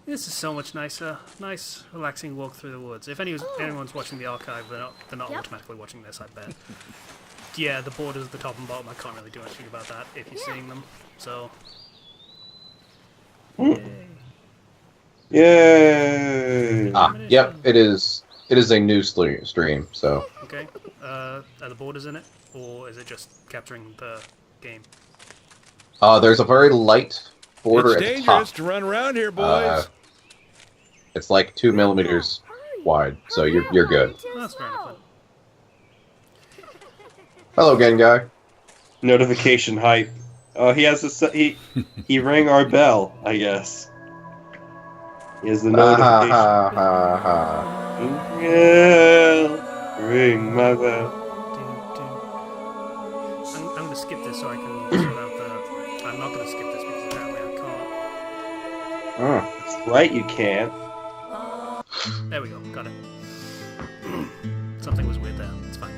This is so much nicer. Nice, relaxing walk through the woods. If anyone's watching the archive, they're not automatically watching this, I bet. Yeah, the borders at the top and bottom, I can't really do anything about that if you're seeing them. So... Yay. Yay! Yep, it is a new stream, so... Okay. Are the borders in it? Or is it just capturing the game? There's a very light border at the top. It's dangerous to run around here, boys. It's like 2 millimeters wide, so you're good. Oh, that's fair enough. Hello again, guy. Notification hype. Oh, he has he rang our bell, I guess. He has the notification. Yeah, ring my bell. I'm gonna skip this so I can sort out the... I'm not gonna skip this because apparently I can't. That's right, you can't. There we go, got it. Something was weird there, it's fine.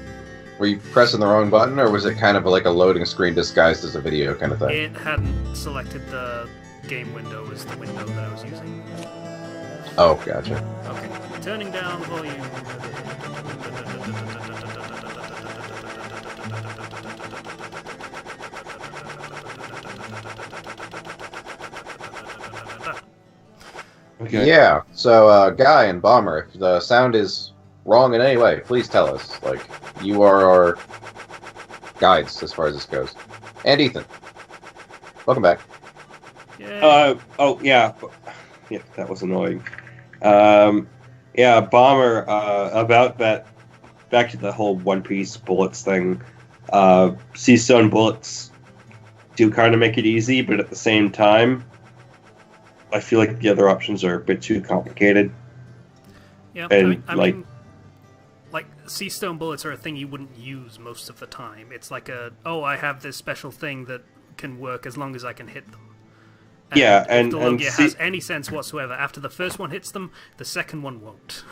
Were you pressing the wrong button, or was it kind of like a loading screen disguised as a video kind of thing? It hadn't selected the game window as the window that I was using. Oh, gotcha. Okay, turning down volume. Okay. Yeah, so, Guy and Bomber, if the sound is wrong in any way, please tell us. Like, you are our guides as far as this goes. And Ethan. Welcome back. Oh, yeah. Yeah, that was annoying. Yeah, Bomber, about that, back to the whole One Piece bullets thing. Seastone bullets do kind of make it easy, but at the same time, I feel like the other options are a bit too complicated. Yeah, And, I mean, like, sea stone bullets are a thing you wouldn't use most of the time. It's like I have this special thing that can work as long as I can hit them. And if the Logia has any sense whatsoever, after the first one hits them, the second one won't.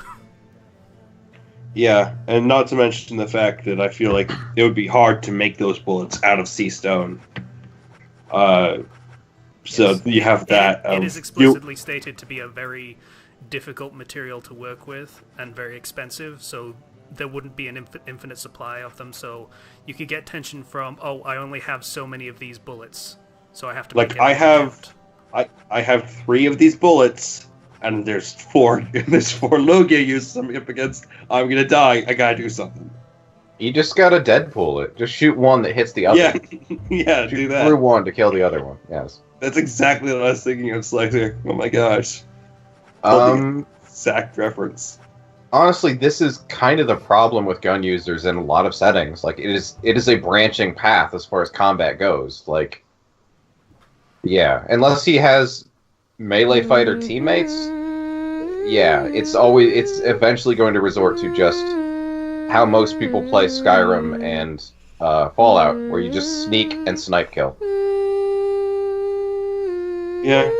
Yeah, and not to mention the fact that I feel like it would be hard to make those bullets out of sea stone. So Yes. you have that. It is explicitly stated to be a very difficult material to work with and very expensive, so there wouldn't be an infinite supply of them, so you could get tension from, oh, I only have so many of these bullets, so I have to make I have 3 of these bullets, and there's 4 Logia uses I'm up against. I'm gonna die. I gotta do something. You just gotta Deadpool it. Just shoot one that hits the other. Yeah, yeah, Shoot do that. through one to kill the other one. Yes. That's exactly what I was thinking. It's like, oh my gosh. Exact reference. Honestly, this is kind of the problem with gun users in a lot of settings. Like, it is a branching path as far as combat goes. Like, yeah, unless he has melee fighter teammates, yeah, it's eventually going to resort to just how most people play Skyrim and Fallout, where you just sneak and snipe kill. Yeah.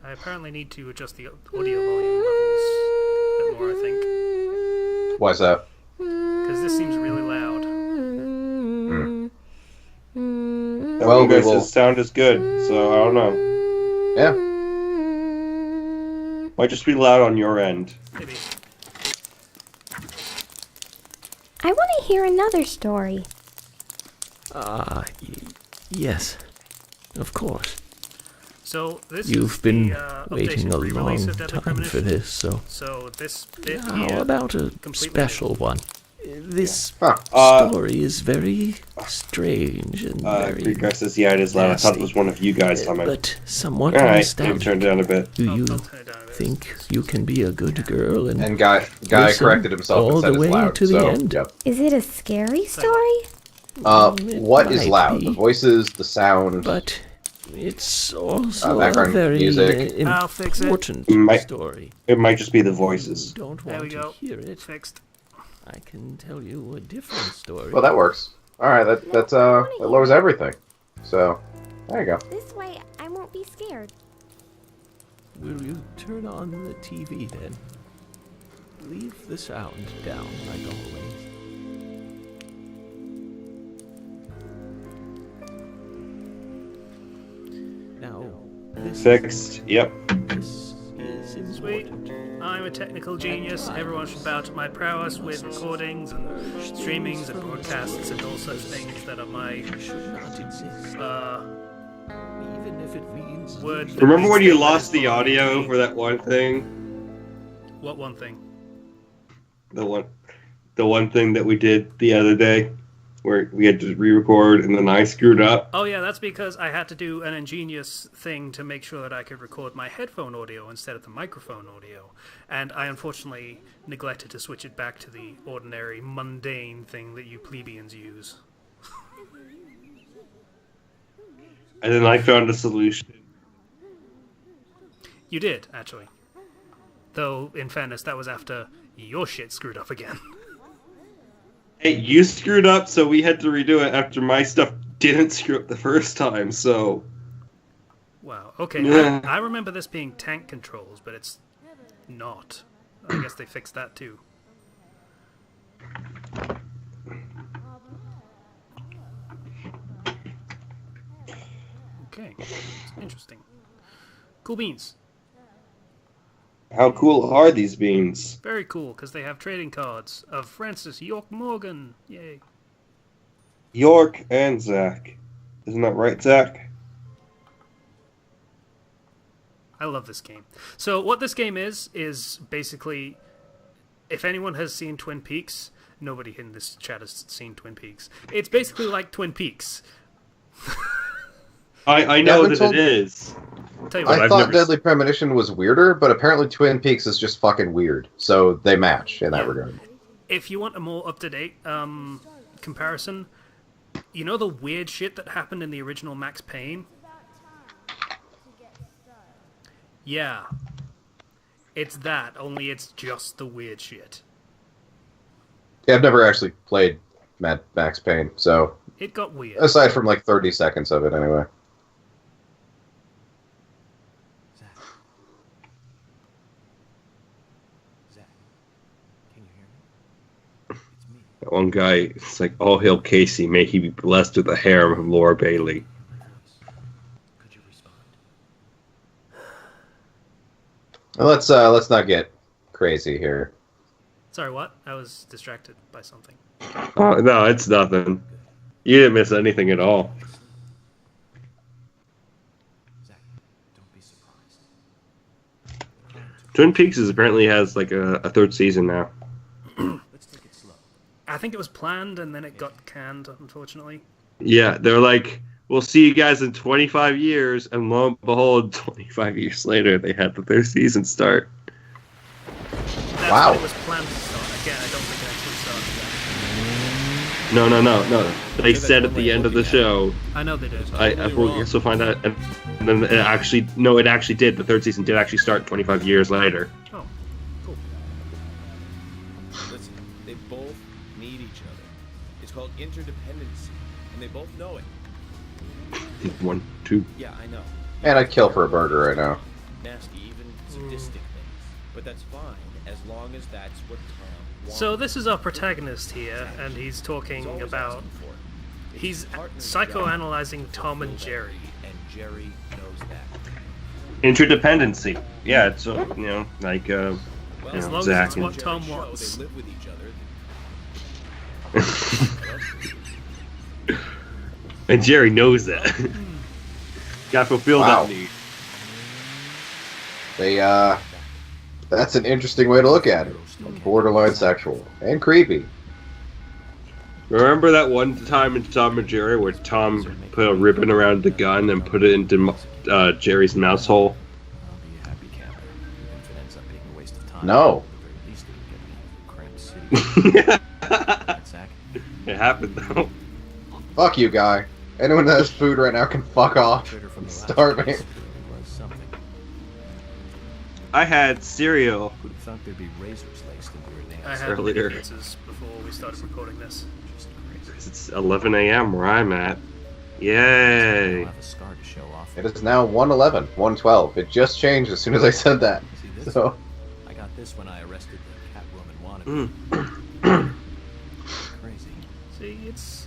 I apparently need to adjust the audio volume levels a bit more, I think. Why's that? Because this seems really loud. Well, you guys' sound is good, so I don't know. Yeah. Might just be loud on your end. Maybe. I want to hear another story. Yes. Of course. So this You've is been the waiting a updated long re-release of Deadly time Premonition. for this, so... So this bit How here, about a completely special one? This Huh. story is very strange and very Greek says, yeah, it is loud. I thought it was one of you guys humming. but somewhat Alright, maybe nostalgic. turn it down a bit. Do you I'll turn it down a bit. think you can be a good girl and Guy listen corrected himself all and said the it's way loud. to the So, end? yep. Is it a scary story? What is might loud? be. The voices, the sound. But it's also a background very music. I'll fix it. important Might- story. It might just be the voices. You don't There want we to go. hear it. Fixed. I can tell you a different story. Well, that works. All right, that lowers everything. So, there you go. This way, I won't be scared. Will you turn on the TV then? Leave the sound down like always. Now, this Fixed. Yep. This a technical genius. Everyone should bow to my prowess with recordings and streamings and broadcasts and all such things that are my Even if it means word. Remember when you lost the audio for that one thing? What one thing? The one thing that we did the other day, where we had to re-record and then I screwed up. Oh yeah, that's because I had to do an ingenious thing to make sure that I could record my headphone audio instead of the microphone audio, and I unfortunately neglected to switch it back to the ordinary, mundane thing that you plebeians use. And then I found a solution. You did, actually. Though, in fairness, that was after your shit screwed up again. Hey, you screwed up, so we had to redo it after my stuff didn't screw up the first time, so... Wow, okay, Yeah. I remember this being tank controls, but it's not. I guess they fixed that too. Okay, interesting. Cool beans. How cool are these beans? Very cool, because they have trading cards of Francis York Morgan. Yay. York and Zach. Isn't that right, Zach? I love this game. So what this game is basically, if anyone has seen Twin Peaks, nobody in this chat has seen Twin Peaks. It's basically like Twin Peaks. I know that it is. Tell you what, I I've thought never Deadly Premonition was weirder, but apparently Twin Peaks is just fucking weird. So they match in that Yeah. regard. if you want a more up-to-date comparison, you know the weird shit that happened in the original Max Payne? Yeah. It's that, only it's just the weird shit. Yeah, I've never actually played Max Payne, so... It got weird. Aside from like 30 seconds of it, anyway. That one guy, it's like, all hail Casey, may he be blessed with the harem of Laura Bailey. Could you respond? Let's not get crazy here. Sorry, what? I was distracted by something. Oh, no, it's nothing. You didn't miss anything at all. Zach, don't be surprised. Twin Peaks apparently has like a third season now. Let's take it slow. I think it was planned and then it got canned, unfortunately. Yeah, they're like, we'll see you guys in 25 years, and lo and behold, 25 years later, they had the third season start. That's Wow. when it was planned to start. Again, I don't think it actually started. No. They said at the end of the show, I know they did. I will also find out, and then it actually did. The third season did actually start 25 years later. Oh, cool. Listen, they both need each other. It's called interdependency, and they both know it. 1, 2. Yeah, I know. Man, I'd kill for a burger right now. Nasty, even sadistic things. But that's fine, as long as that's what Tom wants. So this is our protagonist here, and he's talking He's always about... asking for it. It's He's his partner's psychoanalyzing job to Tom and fulfill that Jerry. need, and Jerry knows that. Interdependency. like, As you know, long Zach as it's what and- Tom Show wants. They live with each other. And Jerry knows that. Gotta fulfill Wow. that need. That's an interesting way to look at it. Borderline sexual. And creepy. Remember that one time in Tom and Jerry where Tom put a ribbon around the gun and put it into Jerry's mouse hole? I'll be a happy camper, even if it ends up being a waste of time. No. At the very least, it would get me out of Cramp City. Right, Zach? It happened though. Fuck you, guy. Anyone that has food right now can fuck off. Critter from the last Starving. place was something. I had cereal. Who'd have thought there'd be razors laced into her nails? I had Earlier. pizzas before we started recording this. Just crazy. It's 11 a.m. where I'm at. I'll Yay! have a scar to show off. It is now 1:11, 1:12. It just changed as soon as I said that. See this? So, I got this when I arrested the Catwoman wannabe. Mm. Crazy. See,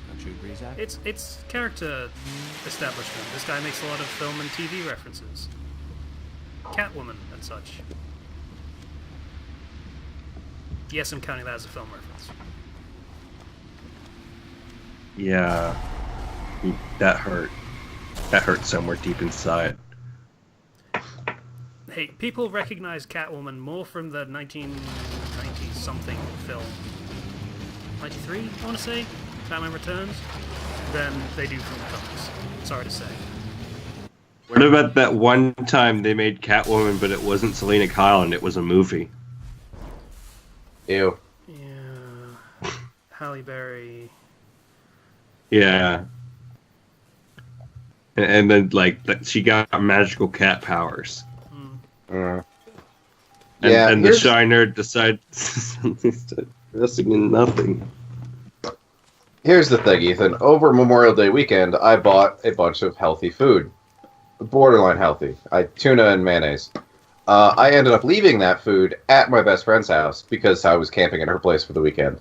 Don't you agree, Zach? it's character establishment. This guy makes a lot of film and TV references. Catwoman and such. Yes, I'm counting that as a film reference. Yeah. That hurt. That hurt somewhere deep inside. Hey, people recognize Catwoman more from the 1990-something film, 93, I want to say, Batman Returns, than they do from the comics. Sorry to say. What about that one time they made Catwoman, but it wasn't Selena Kyle and it was a movie? Ew. Yeah. Halle Berry. Yeah. And then, like, she got magical cat powers. Yeah, and the Shiner decides investing in nothing. Here's the thing, Ethan. Over Memorial Day weekend, I bought a bunch of healthy food. Borderline healthy. Tuna and mayonnaise. I ended up leaving that food at my best friend's house because I was camping at her place for the weekend.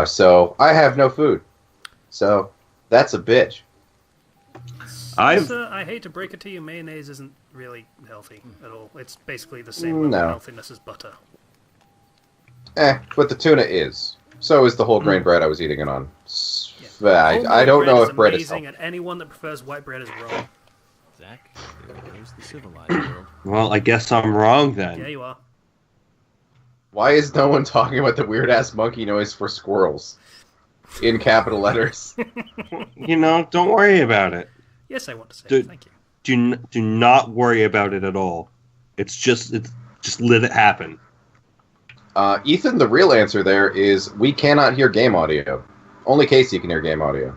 So I have no food. So that's a bitch. I hate to break it to you, mayonnaise isn't really healthy at all. It's basically the same level of healthiness as butter. But the tuna is. So is the whole grain bread I was eating it on. Yeah. I don't know if bread is amazing, and anyone that prefers white bread is wrong. Zach, there goes the civilized world. Well, I guess I'm wrong then. Yeah, you are. Why is no one talking about the weird-ass monkey noise for squirrels? In capital letters. Don't worry about it. Yes, I want to say it. Thank you. Do not worry about it at all. It's just let it happen. Ethan, the real answer there is we cannot hear game audio. Only Casey can hear game audio.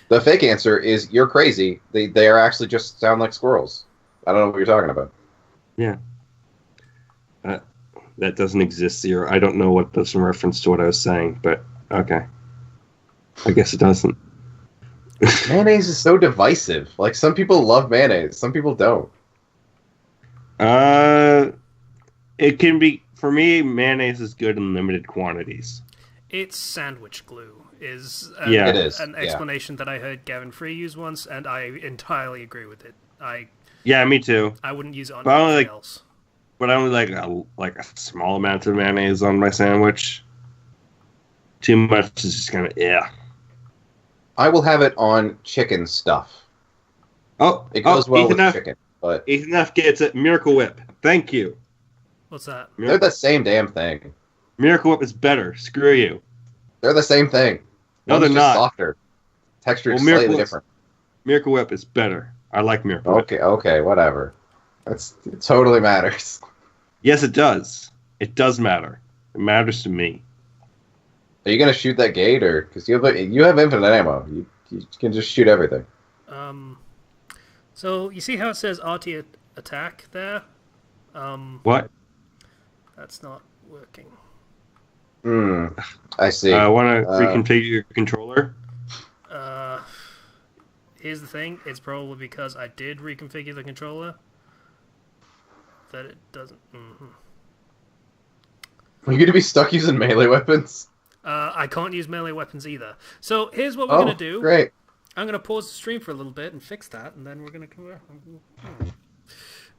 The fake answer is you're crazy. They are actually just sound like squirrels. I don't know what you're talking about. Yeah. That doesn't exist here. I don't know what that's in reference to what I was saying, but okay. I guess it doesn't. Mayonnaise is so divisive. Like, some people love mayonnaise, some people don't. It can be, for me, mayonnaise is good in limited quantities. It's sandwich glue. It is an explanation that I heard Gavin Free use once, and I entirely agree with it. Yeah, me too. I wouldn't use it on anything else. But I only like a small amount of mayonnaise on my sandwich. Too much is just kind of I will have it on chicken stuff. It goes well with chicken. But Ethan F gets it. Miracle Whip. Thank you. What's that? They're the same damn thing. Miracle Whip is better. Screw you. They're the same thing. No, they're not. Softer. Texture is slightly different. Miracle Whip is better. I like Miracle Whip. Okay, whatever. It totally matters. Yes, it does. It does matter. It matters to me. Are you gonna shoot that gate, or because you have infinite ammo? You can just shoot everything. So you see how it says RT attack there? What? That's not working. I see. I want to reconfigure your controller. Here's the thing. It's probably because I did reconfigure the controller that it doesn't. Are you gonna be stuck using melee weapons? I can't use melee weapons either. So here's what we're gonna do. Great. I'm gonna pause the stream for a little bit and fix that, and then we're gonna come back.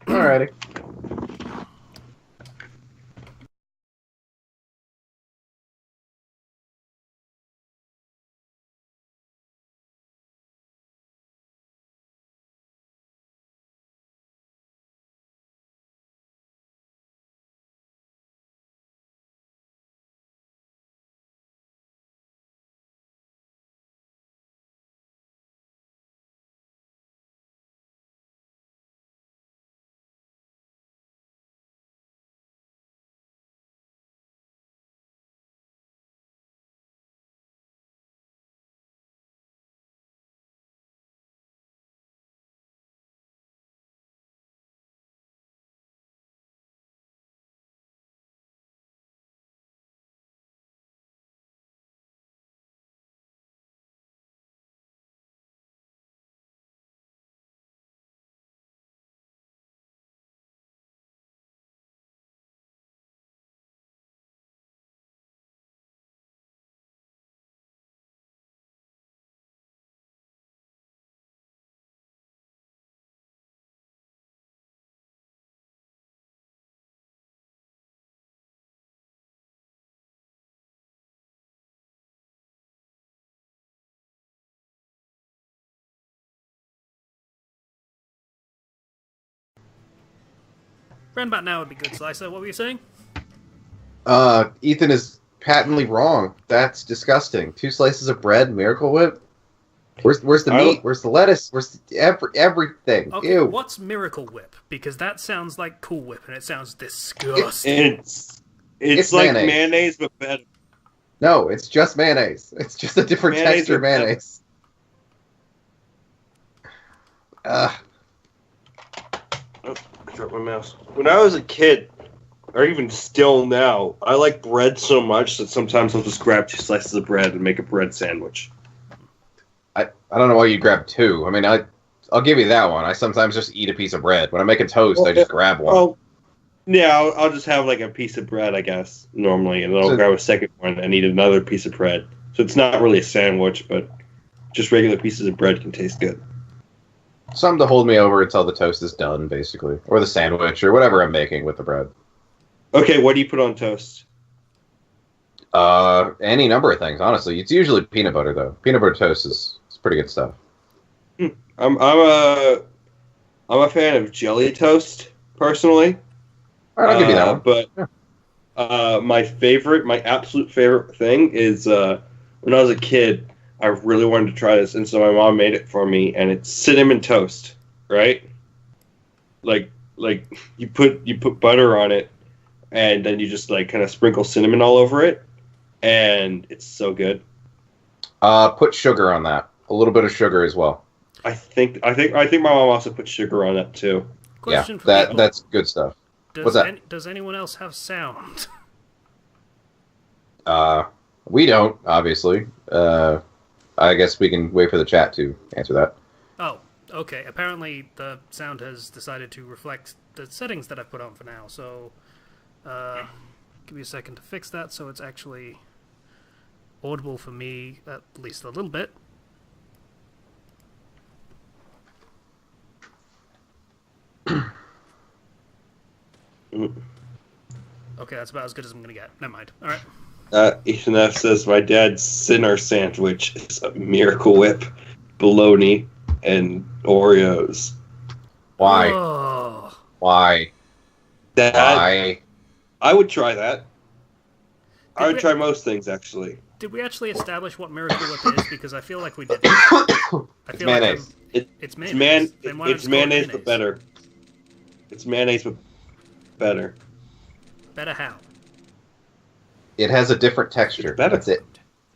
Alrighty. Roundabout now would be good, Slicer. What were you saying? Ethan is patently wrong. That's disgusting. 2 slices of bread, Miracle Whip? Where's the meat? Where's the lettuce? Where's everything? Okay, Ew. what's Miracle Whip? Because that sounds like Cool Whip, and it sounds disgusting. It's like mayonnaise, but better. No, it's just mayonnaise. It's just a different texture mayonnaise. Oh, I dropped my mouse. When I was a kid, or even still now, I like bread so much that sometimes I'll just grab 2 slices of bread and make a bread sandwich. I don't know why you grab 2. I mean, I'll give you that one. I sometimes just eat a piece of bread. When I make a toast, I just grab one. Well, yeah, I'll just have like a piece of bread, I guess, normally, and then I'll grab a second one and eat another piece of bread. So it's not really a sandwich, but just regular pieces of bread can taste good. Something to hold me over until the toast is done, basically. Or the sandwich, or whatever I'm making with the bread. Okay, what do you put on toast? Any number of things, honestly. It's usually peanut butter, though. Peanut butter toast is pretty good stuff. I'm a fan of jelly toast, personally. All right, I'll give you that one. But my absolute favorite thing is when I was a kid, I really wanted to try this, and so my mom made it for me, and it's cinnamon toast, right? Like you put butter on it, and then you just like kind of sprinkle cinnamon all over it, and it's so good. Put sugar on that. A little bit of sugar as well. I think my mom also put sugar on that too. Question yeah, that's good stuff. What's that? Does anyone else have sound? We don't, obviously. I guess we can wait for the chat to answer that. Oh, okay. Apparently the sound has decided to reflect the settings that I've put on for now, so give me a second to fix that so it's actually audible for me, at least a little bit. Okay, that's about as good as I'm gonna get. Never mind. All right. Ethan F says my dad's sinner sandwich is a Miracle Whip, bologna, and Oreos. Why? Oh. Why? Why? I would try that. I would try most things, actually. Did we actually establish what Miracle Whip is? Because I feel like we did. It's mayonnaise. It's mayonnaise. It's mayonnaise, but better. It's mayonnaise, but better. Better how? It has a different texture. It's better. That's it.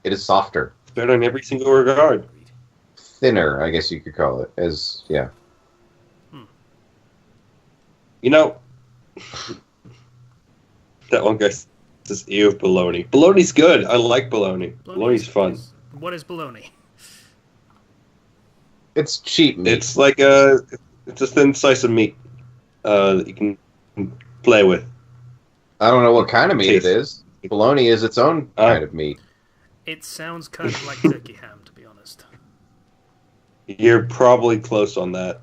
It is softer. It's better in every single regard. Thinner, I guess you could call it. Yeah. You know, that one guy says, ew, bologna. Bologna's good. I like bologna. Bologna's fun. What is bologna? It's cheap meat. It's like it's a thin slice of meat that you can play with. I don't know what kind of meat it is. Bologna is its own kind of meat. It sounds kind of like turkey ham, to be honest. You're probably close on that.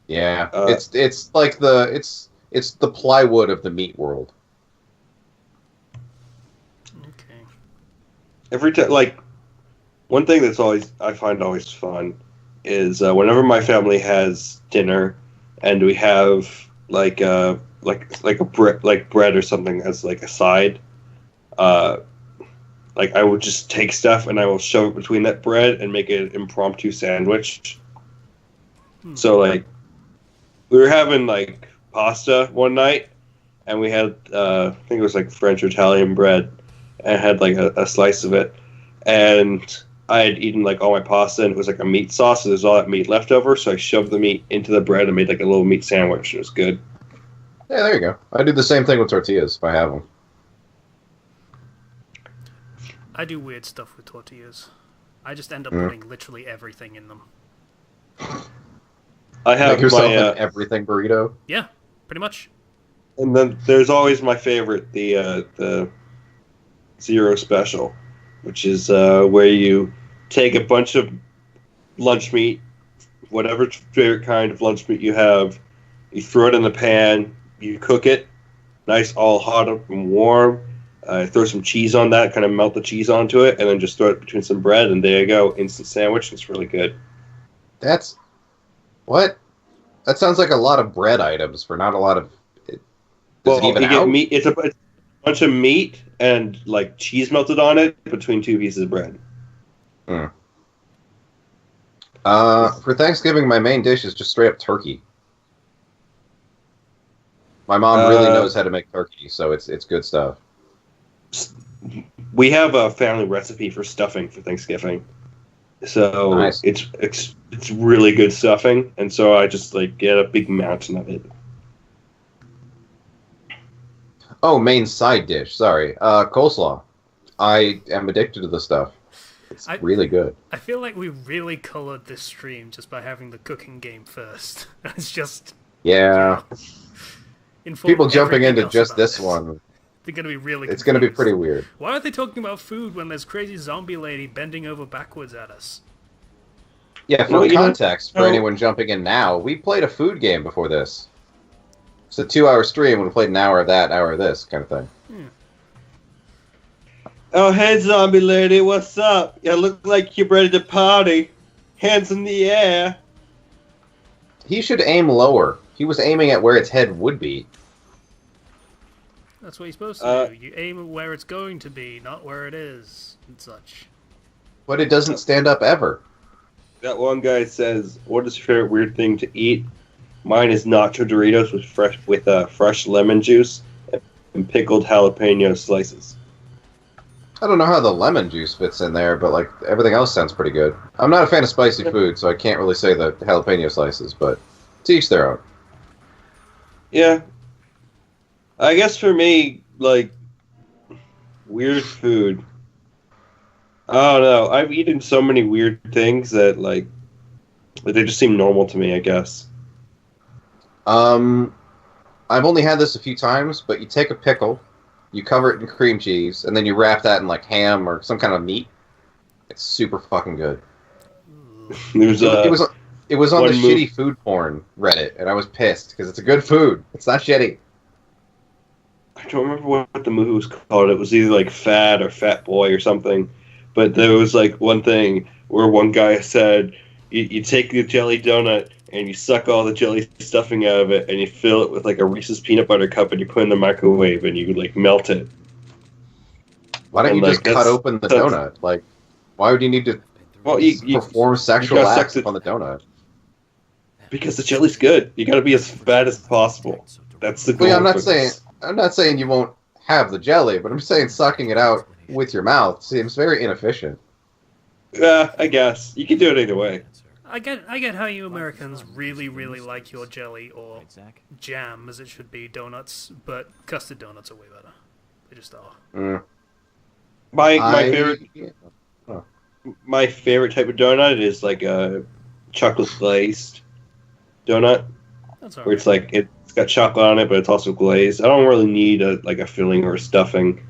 Yeah, it's like it's the plywood of the meat world. Okay. Every time, like, one thing that's I find always fun is whenever my family has dinner and we have like a bread or something as like a side. Like I would just take stuff and I will shove it between that bread and make an impromptu sandwich. So like, we were having like pasta one night, and we had I think it was like French or Italian bread, and I had like a slice of it, and I had eaten like all my pasta, and it was like a meat sauce, so there's all that meat left over. So I shoved the meat into the bread and made like a little meat sandwich. It was good. Yeah, there you go. I do the same thing with tortillas if I have them. I do weird stuff with tortillas. I just end up putting literally everything in them. I have like yourself an everything burrito. Yeah, pretty much. And then there's always my favorite, the Zero Special, which is where you take a bunch of lunch meat, whatever favorite kind of lunch meat you have, you throw it in the pan, you cook it, nice, all hot up and warm. Throw some cheese on that, kind of melt the cheese onto it, and then just throw it between some bread, and there you go, instant sandwich. It's really good. What? That sounds like a lot of bread items for not a lot of Does it even you out? get meat. It's a bunch of meat and like cheese melted on it between two pieces of bread. For Thanksgiving, my main dish is just straight up turkey. My mom really knows how to make turkey, so it's good stuff. We have a family recipe for stuffing for Thanksgiving, so nice. it's really good stuffing, and so I just like get a big mountain of it. Oh, main side dish. Sorry, coleslaw. I am addicted to the stuff. It's really good. I feel like we really colored this stream just by having the cooking game first. It's just People jumping into just this one. They're gonna be really confused. It's gonna be pretty weird. Why aren't they talking about food when there's crazy zombie lady bending over backwards at us? Yeah, for context, for anyone jumping in now, we played a food game before this. It's a 2-hour stream, we played an hour of that, hour of this, kind of thing. Oh, hey, zombie lady, what's up? You look like you're ready to party. Hands in the air. He should aim lower. He was aiming at where its head would be. That's what you're supposed to do. You aim at where it's going to be, not where it is, and such. But it doesn't stand up ever. That one guy says, "What is your favorite weird thing to eat?" Mine is nacho Doritos with fresh lemon juice and pickled jalapeno slices. I don't know how the lemon juice fits in there, but like everything else sounds pretty good. I'm not a fan of spicy food, so I can't really say the jalapeno slices, but to each their own. Yeah. I guess for me, like, weird food. I don't know. I've eaten so many weird things that, like, they just seem normal to me, I guess. I've only had this a few times, but you take a pickle, you cover it in cream cheese, and then you wrap that in, like, ham or some kind of meat. It's super fucking good. It was on the shitty food porn Reddit, and I was pissed, because it's a good food. It's not shitty. I don't remember what the movie was called. It was either, like, Fat or Fat Boy or something. But there was, like, one thing where one guy said, you take the jelly donut, and you suck all the jelly stuffing out of it, and you fill it with, like, a Reese's peanut butter cup, and you put it in the microwave, and you, like, melt it. Why don't you just cut open the donut? Like, why would you need to perform sexual acts on the donut? Because the jelly's good. You gotta be as fat as possible. That's the goal. Well, I'm not saying you won't have the jelly, but I'm saying sucking it out with your mouth seems very inefficient. Yeah, I guess. You can do it either way. I get how you Americans really, really like your jelly or jam, as it should be, donuts, but custard donuts are way better. They just are. My favorite type of donut is like a chocolate glazed donut. That's all right. Where it's like it's got chocolate on it, but it's also glazed. I don't really need a filling or a stuffing,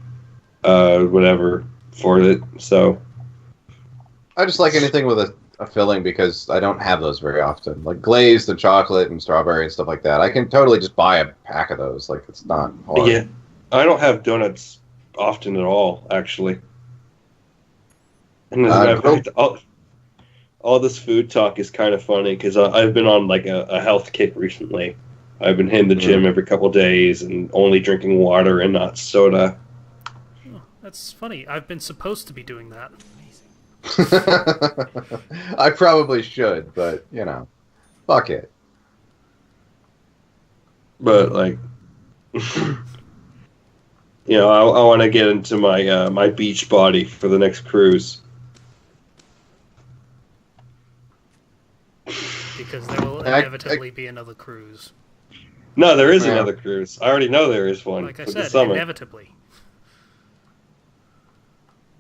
whatever for it. So I just like anything with a filling because I don't have those very often. Like glazed and chocolate and strawberry and stuff like that. I can totally just buy a pack of those. Like, it's not hard. Yeah, I don't have donuts often at all, actually. And all this food talk is kind of funny because I've been on like a health kick recently. I've been hitting the gym every couple of days and only drinking water and not soda. Oh, that's funny. I've been supposed to be doing that. I probably should, but, you know, fuck it. But, like, you know, I want to get into my my beach body for the next cruise. Because there will inevitably be another cruise. No, there is another cruise. I already know there is one. Like I for said, the summer. inevitably.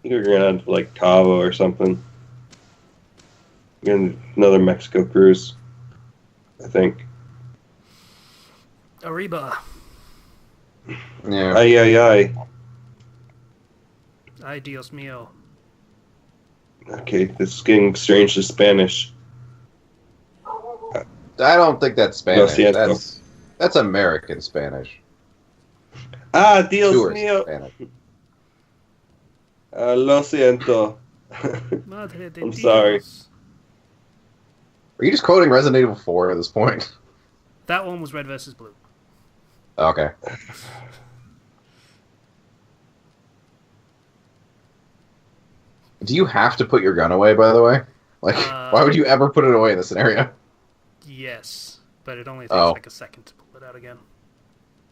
You're going to like Cabo or something. Another Mexico cruise, I think. Arriba. Yeah. Ay. Ay, Dios mío. Okay, this is getting strangely Spanish. I don't think that's Spanish. That's American Spanish. Ah, Dios Tourist mío. Spanish. Lo siento. Madre de I'm Dios. sorry. Are you just quoting Resident Evil 4 at this point? That one was Red versus Blue. Okay. Do you have to put your gun away, by the way? Like, why would you ever put it away in this scenario? Yes, but it only takes like a second to pull it out again.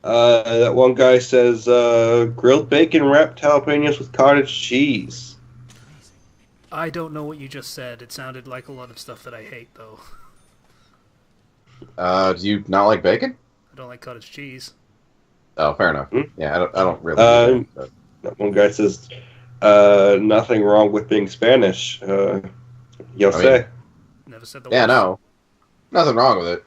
That one guy says, grilled bacon wrapped jalapenos with cottage cheese. I don't know what you just said. It sounded like a lot of stuff that I hate, though. Do you not like bacon? I don't like cottage cheese. Oh, fair enough. Yeah, I don't really either, but... That one guy says, nothing wrong with being Spanish. You'll say. Never said the Yeah, words. no. Nothing wrong with it.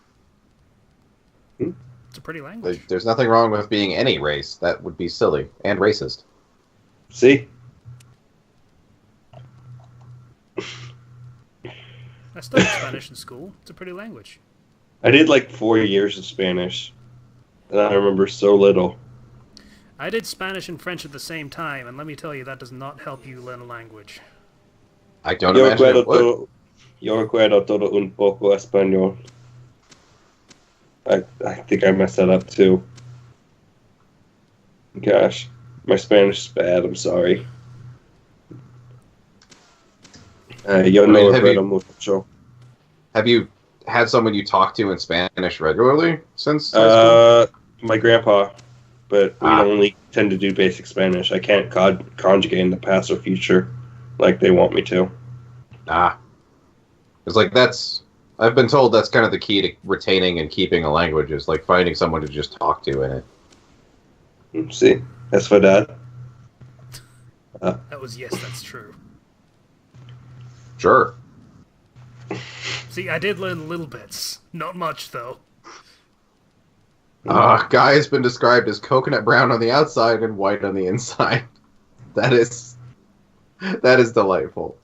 It's a pretty language. There's nothing wrong with being any race. That would be silly and racist. See? I studied Spanish in school. It's a pretty language. I did like 4 years of Spanish, and I remember so little. I did Spanish and French at the same time, and let me tell you, that does not help you learn a language. I don't imagine it would. Yo recuerdo todo un poco español. I think I messed that up too. Gosh, my Spanish is bad. I'm sorry. Yo no recuerdo mucho. Have you had someone you talk to in Spanish regularly since high school? My grandpa, but we only tend to do basic Spanish. I can't conjugate in the past or future like they want me to. It's like I've been told that's kind of the key to retaining and keeping a language, is like finding someone to just talk to in it. See, that's for that. That was yes, that's true. Sure. See, I did learn little bits. Not much, though. Guy has been described as coconut brown on the outside and white on the inside. That is delightful.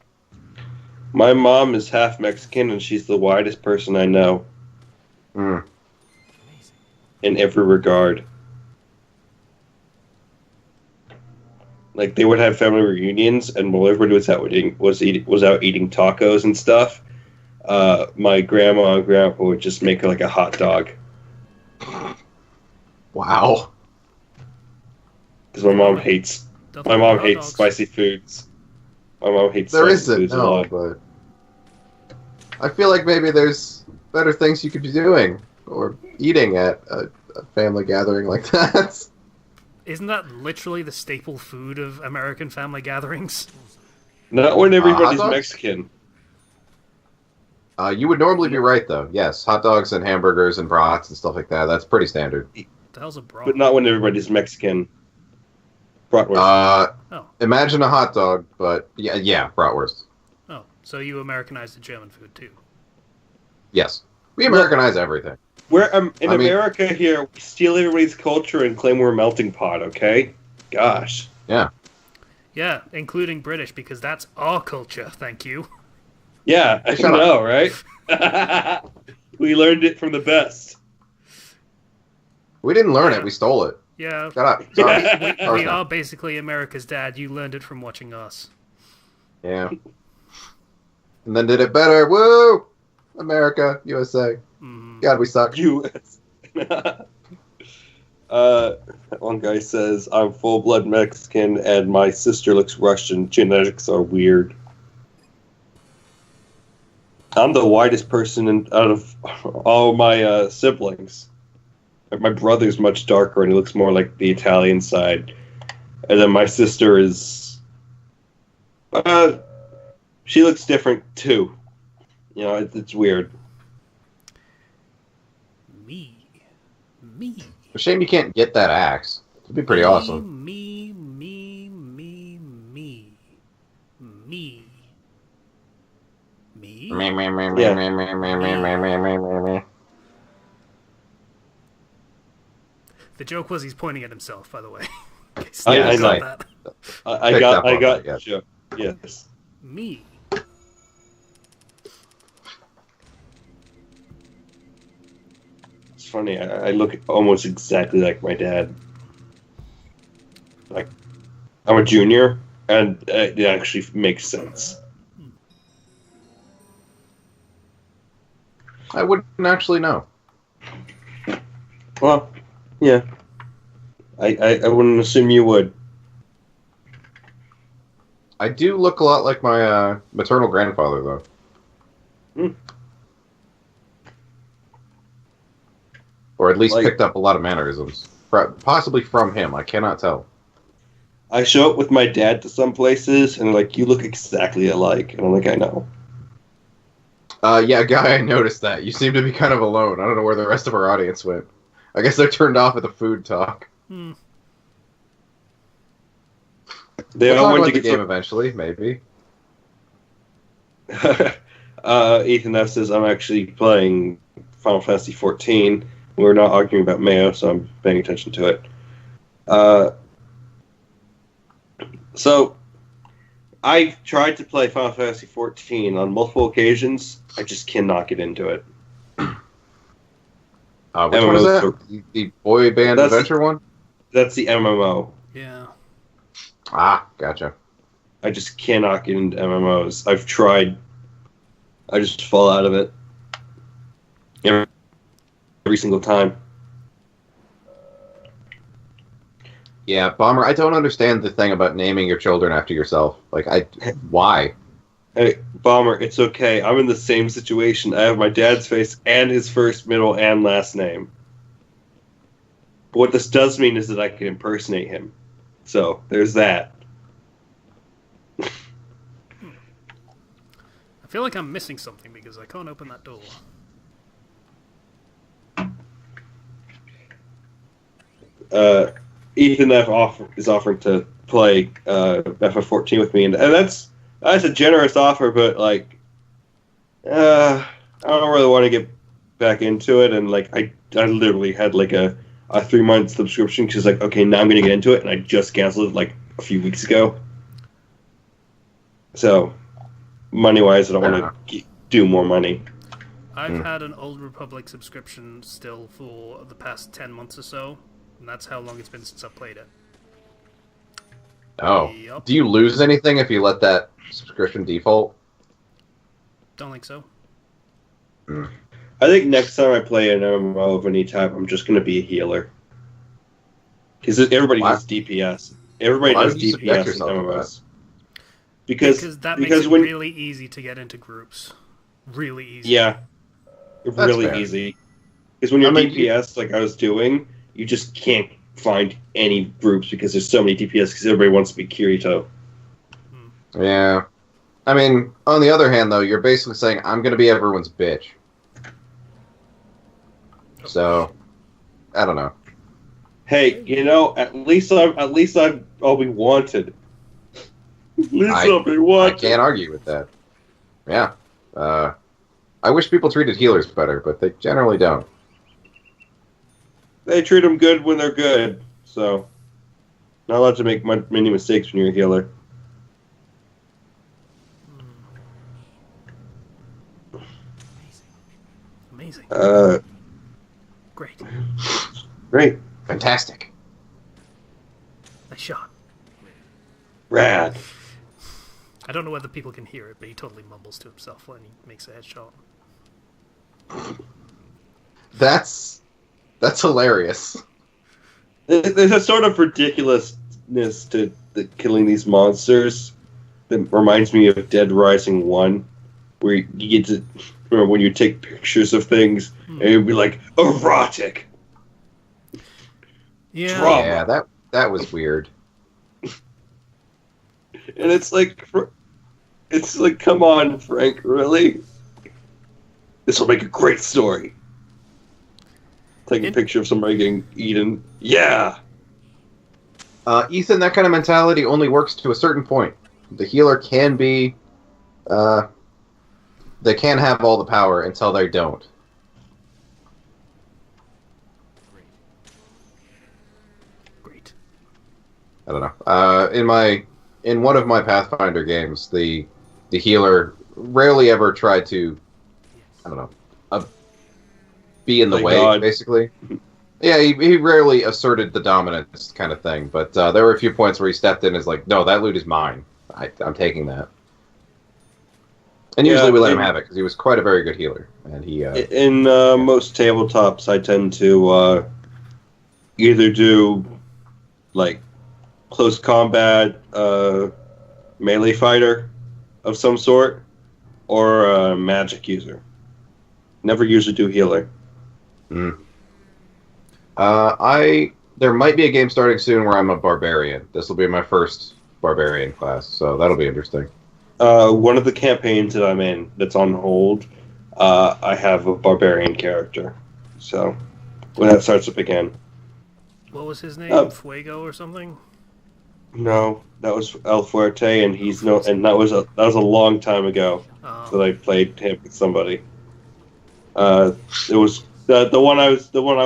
My mom is half Mexican, and she's the whitest person I know. In every regard. Like, they would have family reunions, and while everybody was out eating tacos and stuff, my grandma and grandpa would just make like a hot dog. Wow. Because my mom hates spicy foods. My mom hates spicy foods a lot. But I feel like maybe there's better things you could be doing or eating at a family gathering like that. Isn't that literally the staple food of American family gatherings? Not when everybody's Mexican. You would normally be right, though. Yes, hot dogs and hamburgers and brats and stuff like that. That's pretty standard. What the hell's a brat? But not when everybody's Mexican. Bratwurst. Imagine a hot dog, but yeah, bratwurst. Oh, so you Americanized the German food, too. Yes. We Americanize everything. We're in America here, we steal everybody's culture and claim we're a melting pot, okay? Gosh. Yeah. Yeah, including British, because that's our culture, thank you. Yeah, I know, right? We learned it from the best. We didn't learn it, we stole it. Yeah. Shut up. Sorry. We are basically America's dad. You learned it from watching us. Yeah. And then did it better. Woo! America, USA. God, we suck. US. One guy says, I'm full-blood Mexican and my sister looks Russian. Genetics are weird. I'm the whitest person out of all my siblings. My brother's much darker and he looks more like the Italian side. And then my sister is... she looks different too. You know, it's weird. Me. A shame you can't get that axe. It'd be pretty awesome. Me. The joke was he's pointing at himself, by the way. I got know. that. I got the joke. Yes. Me. It's funny. I look almost exactly like my dad. Like, I'm a junior, and it actually makes sense. I wouldn't actually know. Well, yeah. I wouldn't assume you would. I do look a lot like my maternal grandfather, though. Hmm. Or at least picked up a lot of mannerisms. Possibly from him, I cannot tell. I show up with my dad to some places, and like, you look exactly alike. And I'm like, I know. Yeah, Guy, I noticed that. You seem to be kind of alone. I don't know where the rest of our audience went. I guess they're turned off at the food talk. They we'll all talk went about to the get game eventually, maybe. Ethan F says, I'm actually playing Final Fantasy 14. We're not arguing about Mayo, so I'm paying attention to it. So, I've tried to play Final Fantasy 14 on multiple occasions. I just cannot get into it. Which one is that? The boy band adventure one? That's the MMO. Yeah. Ah, gotcha. I just cannot get into MMOs. I've tried. I just fall out of it. Every single time. Yeah, Bomber, I don't understand the thing about naming your children after yourself. Like, why? Hey, Bomber, it's okay. I'm in the same situation. I have my dad's face and his first, middle, and last name. But what this does mean is that I can impersonate him. So, there's that. I feel like I'm missing something because I can't open that door. Ethan F. is offering to play FF14 with me, and that's a generous offer, but like, I don't really want to get back into it, and like, I literally had like a 3-month subscription because like, okay, now I'm gonna get into it, and I just canceled it like a few weeks ago. So, money-wise, I don't want to do more money. I've had an Old Republic subscription still for the past 10 months or so, and that's how long it's been since I've played it. Oh. Yep. Do you lose anything if you let that subscription default? Don't think so. I think next time I play an MMO of any type, I'm just going to be a healer. Because everybody does DPS. Everybody does DPS in MMOs. Because that makes it really easy to get into groups. Really easy. Yeah. Really easy. Because when you're DPS, like I was doing, you just can't find any groups because there's so many DPS because everybody wants to be Kirito. Yeah. I mean, on the other hand, though, you're basically saying, I'm going to be everyone's bitch. So, I don't know. Hey, you know, at least I'll be wanted. At least I'll be wanted. I can't argue with that. Yeah. I wish people treated healers better, but they generally don't. They treat them good when they're good, so not allowed to make many mistakes when you're a healer. Amazing. Great. Great. Fantastic. Nice shot. Rad. I don't know whether people can hear it, but he totally mumbles to himself when he makes a headshot. That's hilarious. There's a sort of ridiculousness to killing these monsters that reminds me of Dead Rising 1, where you get to, remember when you take pictures of things, and it would be like, erotic! Yeah. Drama. Yeah, that was weird. And it's like, come on, Frank, really? This will make a great story. Taking a picture of somebody getting eaten. Yeah! Ethan, that kind of mentality only works to a certain point. The healer can be... they can have all the power until they don't. Great. I don't know. In one of my Pathfinder games, the healer rarely ever tried to, I don't know, be in the way, basically. Yeah, he rarely asserted the dominance kind of thing, but there were a few points where he stepped in and is like, no, that loot is mine. I'm taking that. And usually we let him have it, because he was quite a very good healer. And he most tabletops, I tend to either do like close combat melee fighter of some sort, or a magic user. Never usually do healer. There might be a game starting soon where I'm a barbarian. This will be my first barbarian class, so that'll be interesting. One of the campaigns that I'm in that's on hold, I have a barbarian character. So when that starts up again. What was his name? Fuego or something? No, that was El Fuerte, and that was a long time ago that I played him with somebody. It was the one I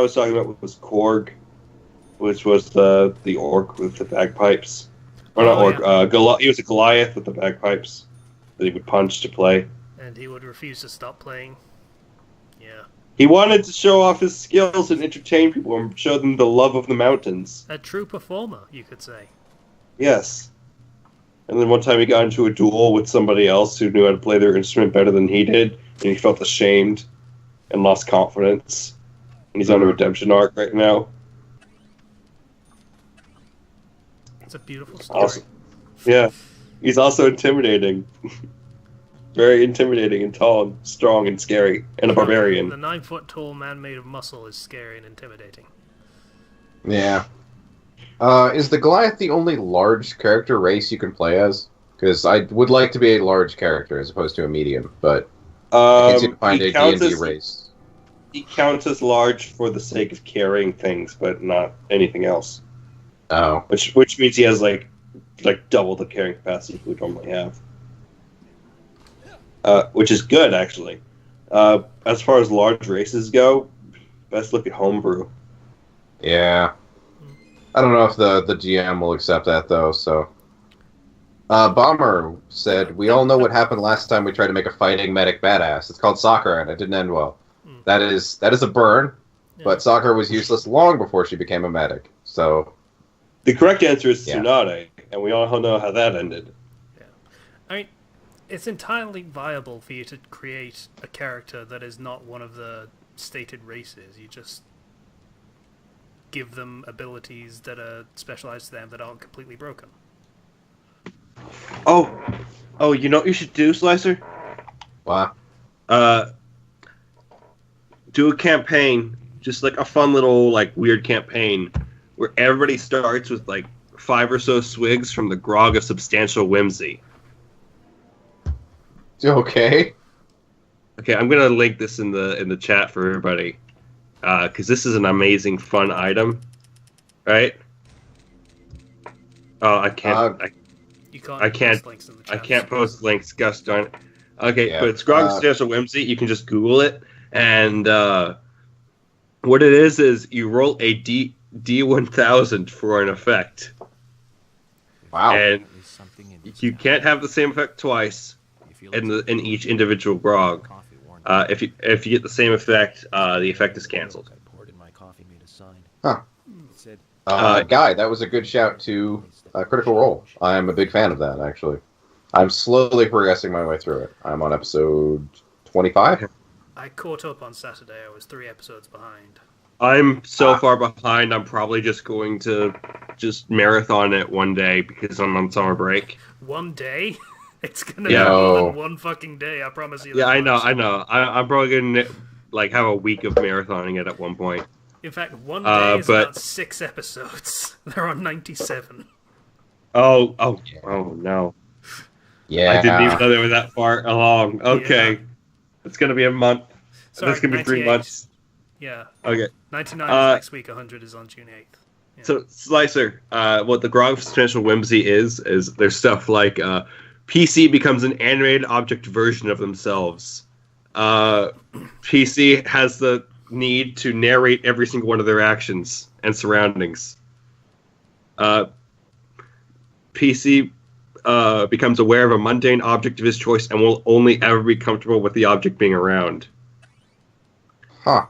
was talking about was Korg, which was the orc with the bagpipes. Or not orc. Yeah. He was a Goliath with the bagpipes that he would punch to play. And he would refuse to stop playing. Yeah. He wanted to show off his skills and entertain people and show them the love of the mountains. A true performer, you could say. Yes. And then one time he got into a duel with somebody else who knew how to play their instrument better than he did, and he felt ashamed and lost confidence. And he's on a redemption arc right now. It's a beautiful story. Awesome. Yeah. He's also intimidating. Very intimidating and tall and strong and scary. And a barbarian. The 9-foot-tall man made of muscle is scary and intimidating. Yeah. Is the Goliath the only large character race you can play as? Because I would like to be a large character as opposed to a medium, but I can't seem to find a D&D race. He counts as large for the sake of carrying things, but not anything else. Oh. Which means he has like double the carrying capacity we normally have. Which is good, actually. As far as large races go, best look at homebrew. Yeah. I don't know if the GM will accept that, though, so... Bomber said, we all know what happened last time we tried to make a fighting medic badass. It's called soccer, and it didn't end well. That is a burn, but soccer was useless long before she became a medic, so... The correct answer is Tsunade, and we all know how that ended. Yeah. I mean, it's entirely viable for you to create a character that is not one of the stated races. You just give them abilities that are specialized to them that aren't completely broken. Oh, you know what you should do, Slicer? Wow. Do a campaign, just like a fun little, like, weird campaign, where everybody starts with, like, 5 or so swigs from the grog of substantial whimsy. Okay. Okay, I'm gonna link this in the chat for everybody, because this is an amazing, fun item, right? Oh, I can't. I can't post links. Gus, darn it. Okay, but it's grog of substantial whimsy. You can just Google it, and what it is you roll a D1000 for an effect. Wow. And you can't have the same effect twice in each individual grog. If you get the same effect, the effect is canceled. Huh. Guy, that was a good shout to Critical Role. I'm a big fan of that, actually. I'm slowly progressing my way through it. I'm on episode 25. I caught up on Saturday. I was 3 episodes behind. I'm so far behind, I'm probably just going to marathon it one day because I'm on summer break. One day? It's going to be more than one fucking day, I promise you. Yeah, I know. I'm probably going to have a week of marathoning it at one point. In fact, one day is about 6 episodes. They're on 97. Oh no. Yeah. I didn't even know they were that far along. Okay. Yeah. It's going to be a month. Sorry, it's going to be 3 months. Yeah. Okay. 99 is next week, 100 is on June 8th. Yeah. So, Slicer, what the grog of substantial whimsy is there's stuff like PC becomes an animated object version of themselves. PC has the need to narrate every single one of their actions and surroundings. PC becomes aware of a mundane object of his choice and will only ever be comfortable with the object being around. Huh.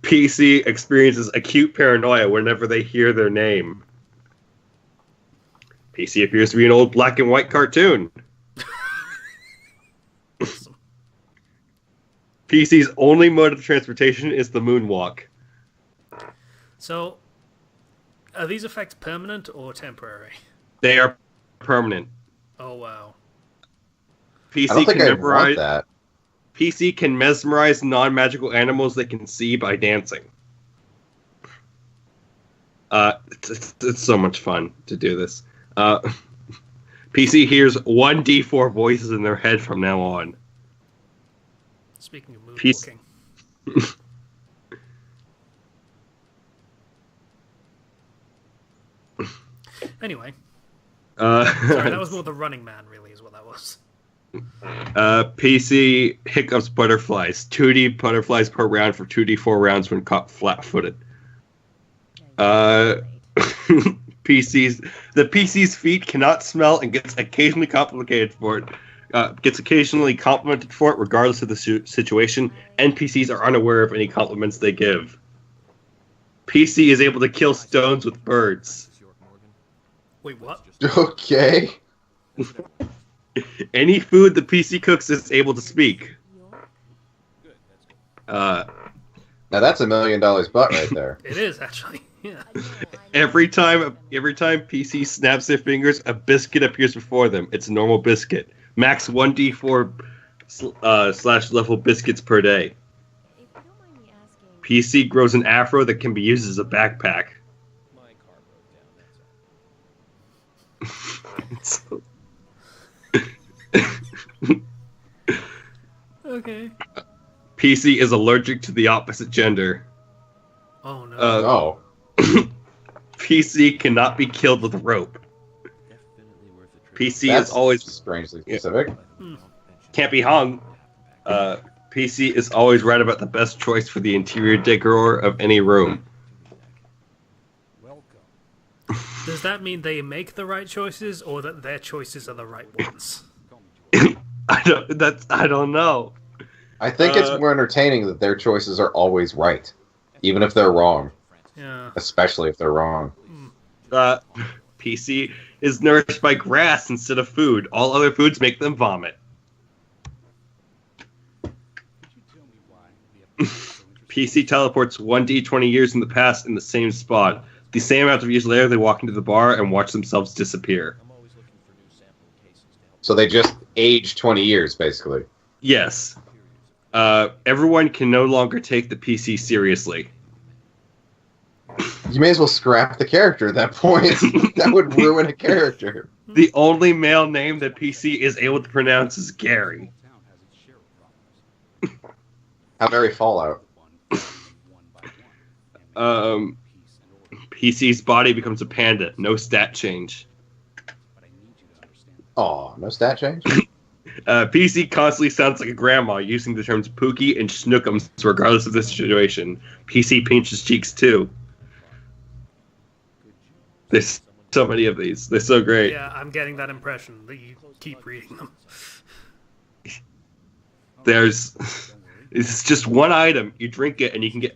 PC experiences acute paranoia whenever they hear their name. PC appears to be an old black and white cartoon. PC's only mode of transportation is the moonwalk. So, Are these effects permanent or temporary? They are permanent. Oh wow. I don't think I want that. PC can mesmerize non-magical animals they can see by dancing. It's so much fun to do this. PC hears 1d4 voices in their head from now on. Speaking of moonwalking. Anyway. Sorry, that was more the Running Man, really, is what that was. PC hiccups butterflies. 2D butterflies per round for 2d4 rounds when caught flat-footed. The PC's feet cannot smell and gets occasionally complimented for it. Regardless of the situation. NPCs are unaware of any compliments they give. PC is able to kill stones with birds. Wait, what? Okay. Any food the PC cooks is able to speak. Now that's $1 million butt right there. It is, actually. Yeah. Every time PC snaps their fingers, a biscuit appears before them. It's a normal biscuit. Max 1d4 / level biscuits per day. PC grows an afro that can be used as a backpack. Okay. PC is allergic to the opposite gender. Oh no. Oh. PC cannot be killed with a rope. PC is always strangely specific. Can't be hung. PC is always right about the best choice for the interior decor of any room. Does that mean they make the right choices, or that their choices are the right ones? I don't know. I think it's more entertaining that their choices are always right, even if they're wrong. Yeah. Especially if they're wrong. PC is nourished by grass instead of food. All other foods make them vomit. PC teleports 1D 20 years in the past in the same spot. The same amount of years later, they walk into the bar and watch themselves disappear. So they just age 20 years, basically. Yes. Everyone can no longer take the PC seriously. You may as well scrap the character at that point. That would ruin a character. The only male name that PC is able to pronounce is Gary. How very Fallout. PC's body becomes a panda. No stat change. Oh, no stat change? PC constantly sounds like a grandma, using the terms pookie and schnookums regardless of the situation. PC pinches cheeks too. There's so many of these. They're so great. Yeah, I'm getting that impression that you keep reading them. It's just one item. You drink it, and you can get.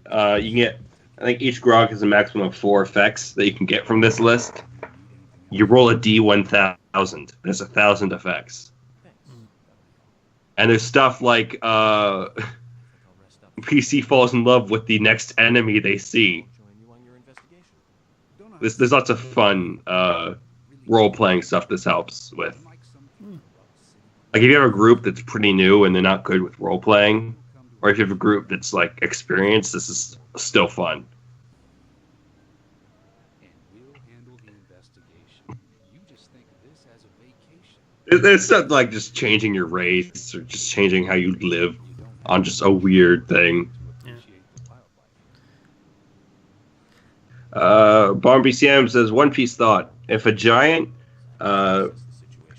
I think each grog has a maximum of 4 effects that you can get from this list. You roll a D1000. There's 1,000 effects, and there's stuff like PC falls in love with the next enemy they see. There's lots of fun role-playing stuff this helps with. Like, if you have a group that's pretty new and they're not good with role-playing, or if you have a group that's, like, experienced, this is still fun. It's not like just changing your race or just changing how you live on just a weird thing. Bomb BCM says, One Piece thought, if a giant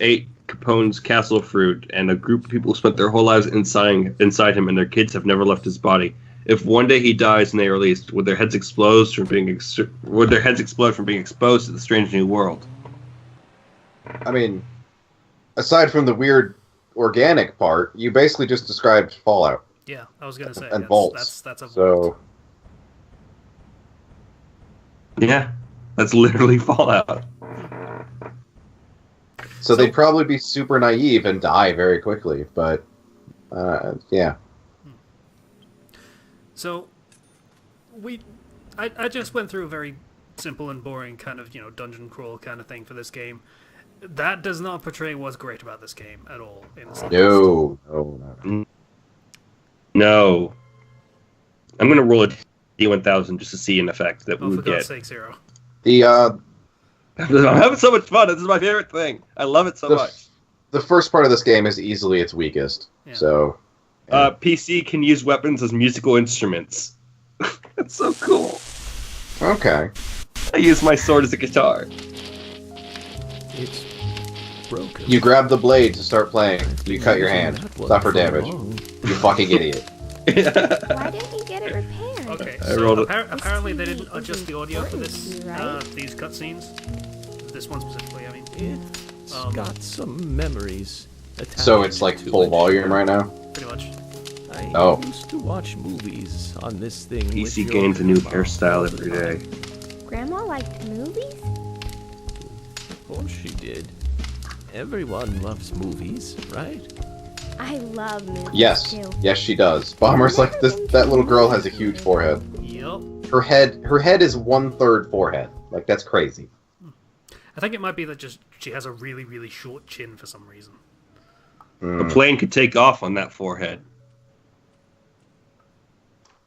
ate Capone's castle fruit and a group of people spent their whole lives inside him and their kids have never left his body, if one day he dies and they are released, would their heads explode from being exposed to the strange new world? I mean, aside from the weird organic part, you basically just described Fallout. Yeah, I was gonna say and bolts. That's a so. Yeah, that's literally Fallout. So they'd probably be super naive and die very quickly, but yeah. So I just went through a very simple and boring kind of, dungeon crawl kind of thing for this game. That does not portray what's great about this game at all. In the No. I'm gonna roll a D1000 just to see an effect that we would get. For God's get. sake, Zero. I'm having so much fun. This is my favorite thing. I love it so much. The first part of this game is easily its weakest. Yeah. So, PC can use weapons as musical instruments. That's so cool. Okay. I use my sword as a guitar. It's broken. You grab the blade to start playing. You cut your hand. Suffer damage. You fucking idiot. Why didn't you get it repaired? Okay, so apparently they didn't adjust the audio for this, these cutscenes. This one specifically, I mean. It's got some memories attached. So it's like full volume right now? Pretty much. I used to watch movies on this thing. PC gains a new hairstyle every day. Grandma liked movies? Of course she did. Everyone loves movies, right? I love movies too. Yes, she does. Bomber's like this. That little girl has a huge forehead. Yep. Her head is 1/3 forehead. Like, that's crazy. I think it might be that just she has a really, really short chin for some reason. A plane could take off on that forehead.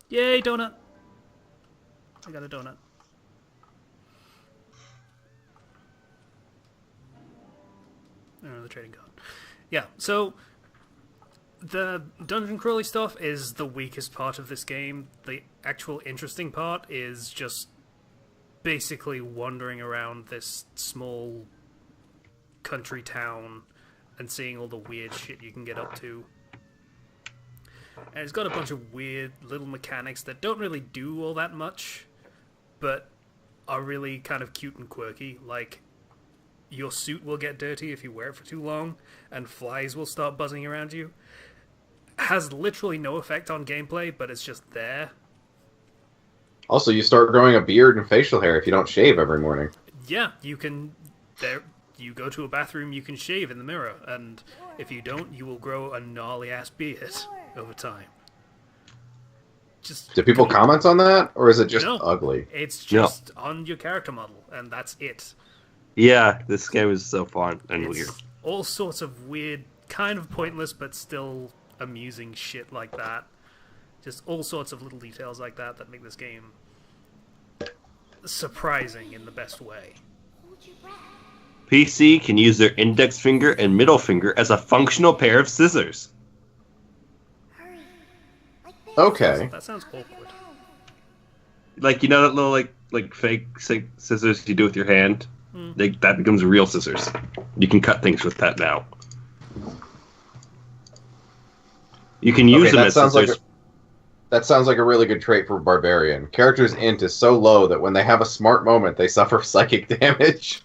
Yay, donut! I got a donut. The trading card. Yeah, so the dungeon crawly stuff is the weakest part of this game. The actual interesting part is just basically wandering around this small country town and seeing all the weird shit you can get up to. And it's got a bunch of weird little mechanics that don't really do all that much, but are really kind of cute and quirky. Like, your suit will get dirty if you wear it for too long, and flies will start buzzing around you. Has literally no effect on gameplay, but it's just there. Also, you start growing a beard and facial hair if you don't shave every morning. Yeah, you can. You go to a bathroom, you can shave in the mirror, and if you don't, you will grow a gnarly ass beard over time. Do people comment on that, or is it just ugly? It's just on your character model, and that's it. Yeah, this game is so fun and weird. All sorts of weird, kind of pointless, but still amusing shit like that. Just all sorts of little details like that that make this game surprising in the best way. PC can use their index finger and middle finger as a functional pair of scissors. Okay. That sounds awkward. Like, you know that little like fake scissors you do with your hand? That becomes real scissors. You can cut things with that now. You can use them as scissors. That sounds like a really good trait for Barbarian. Character's int is so low that when they have a smart moment, they suffer psychic damage.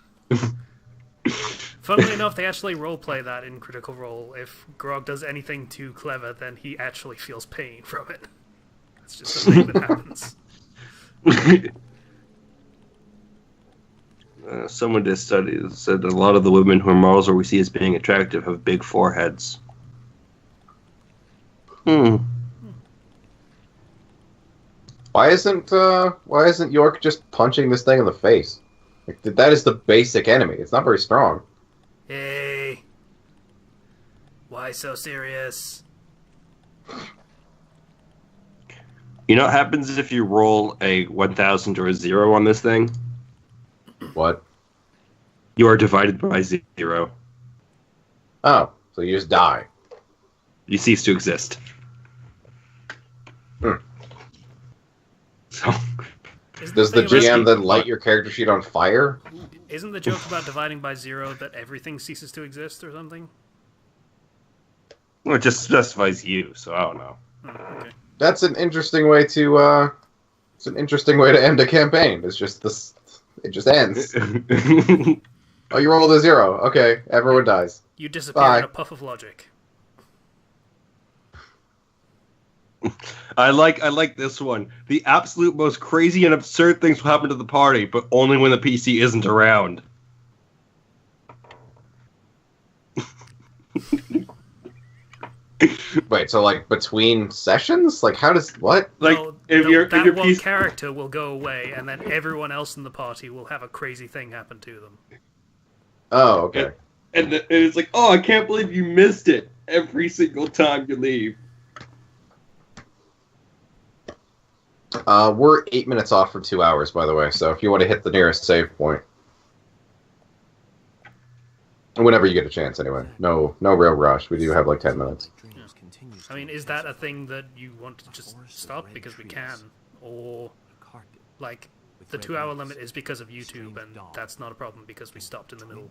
Funnily enough, they actually roleplay that in Critical Role. If Grog does anything too clever, then he actually feels pain from it. It's just a thing that happens. Someone did studies said that a lot of the women who are models or we see as being attractive have big foreheads. Why isn't York just punching this thing in the face? Like, that is the basic enemy. It's not very strong. Hey, why so serious? You know what happens if you roll a 1000 or a 0 on this thing? What? You are divided by 0. Oh, so you just die. You cease to exist. So, does the GM then light your character sheet on fire? Isn't the joke about dividing by 0 that everything ceases to exist or something? Well, it just specifies you, so I don't know. Okay. That's an interesting way to. It's an interesting way to end a campaign. It's just this. It just ends. Oh, you rolled a 0. Okay, everyone dies. You disappear in a puff of logic. I like this one. The absolute most crazy and absurd things will happen to the party, but only when the PC isn't around. Wait, so like between sessions? Like how does what? Like No, if no, your that one piece. character will go away, and then everyone else in the party will have a crazy thing happen to them. Oh, okay. And it's like, oh, I can't believe you missed it every single time you leave. We're 8 minutes off for 2 hours, by the way. So if you want to hit the nearest save point, whenever you get a chance, anyway. No real rush. We do have like 10 minutes. I mean, is that a thing that you want to just stop because we can, or like the 2-hour limit is because of YouTube, and that's not a problem because we stopped in the middle?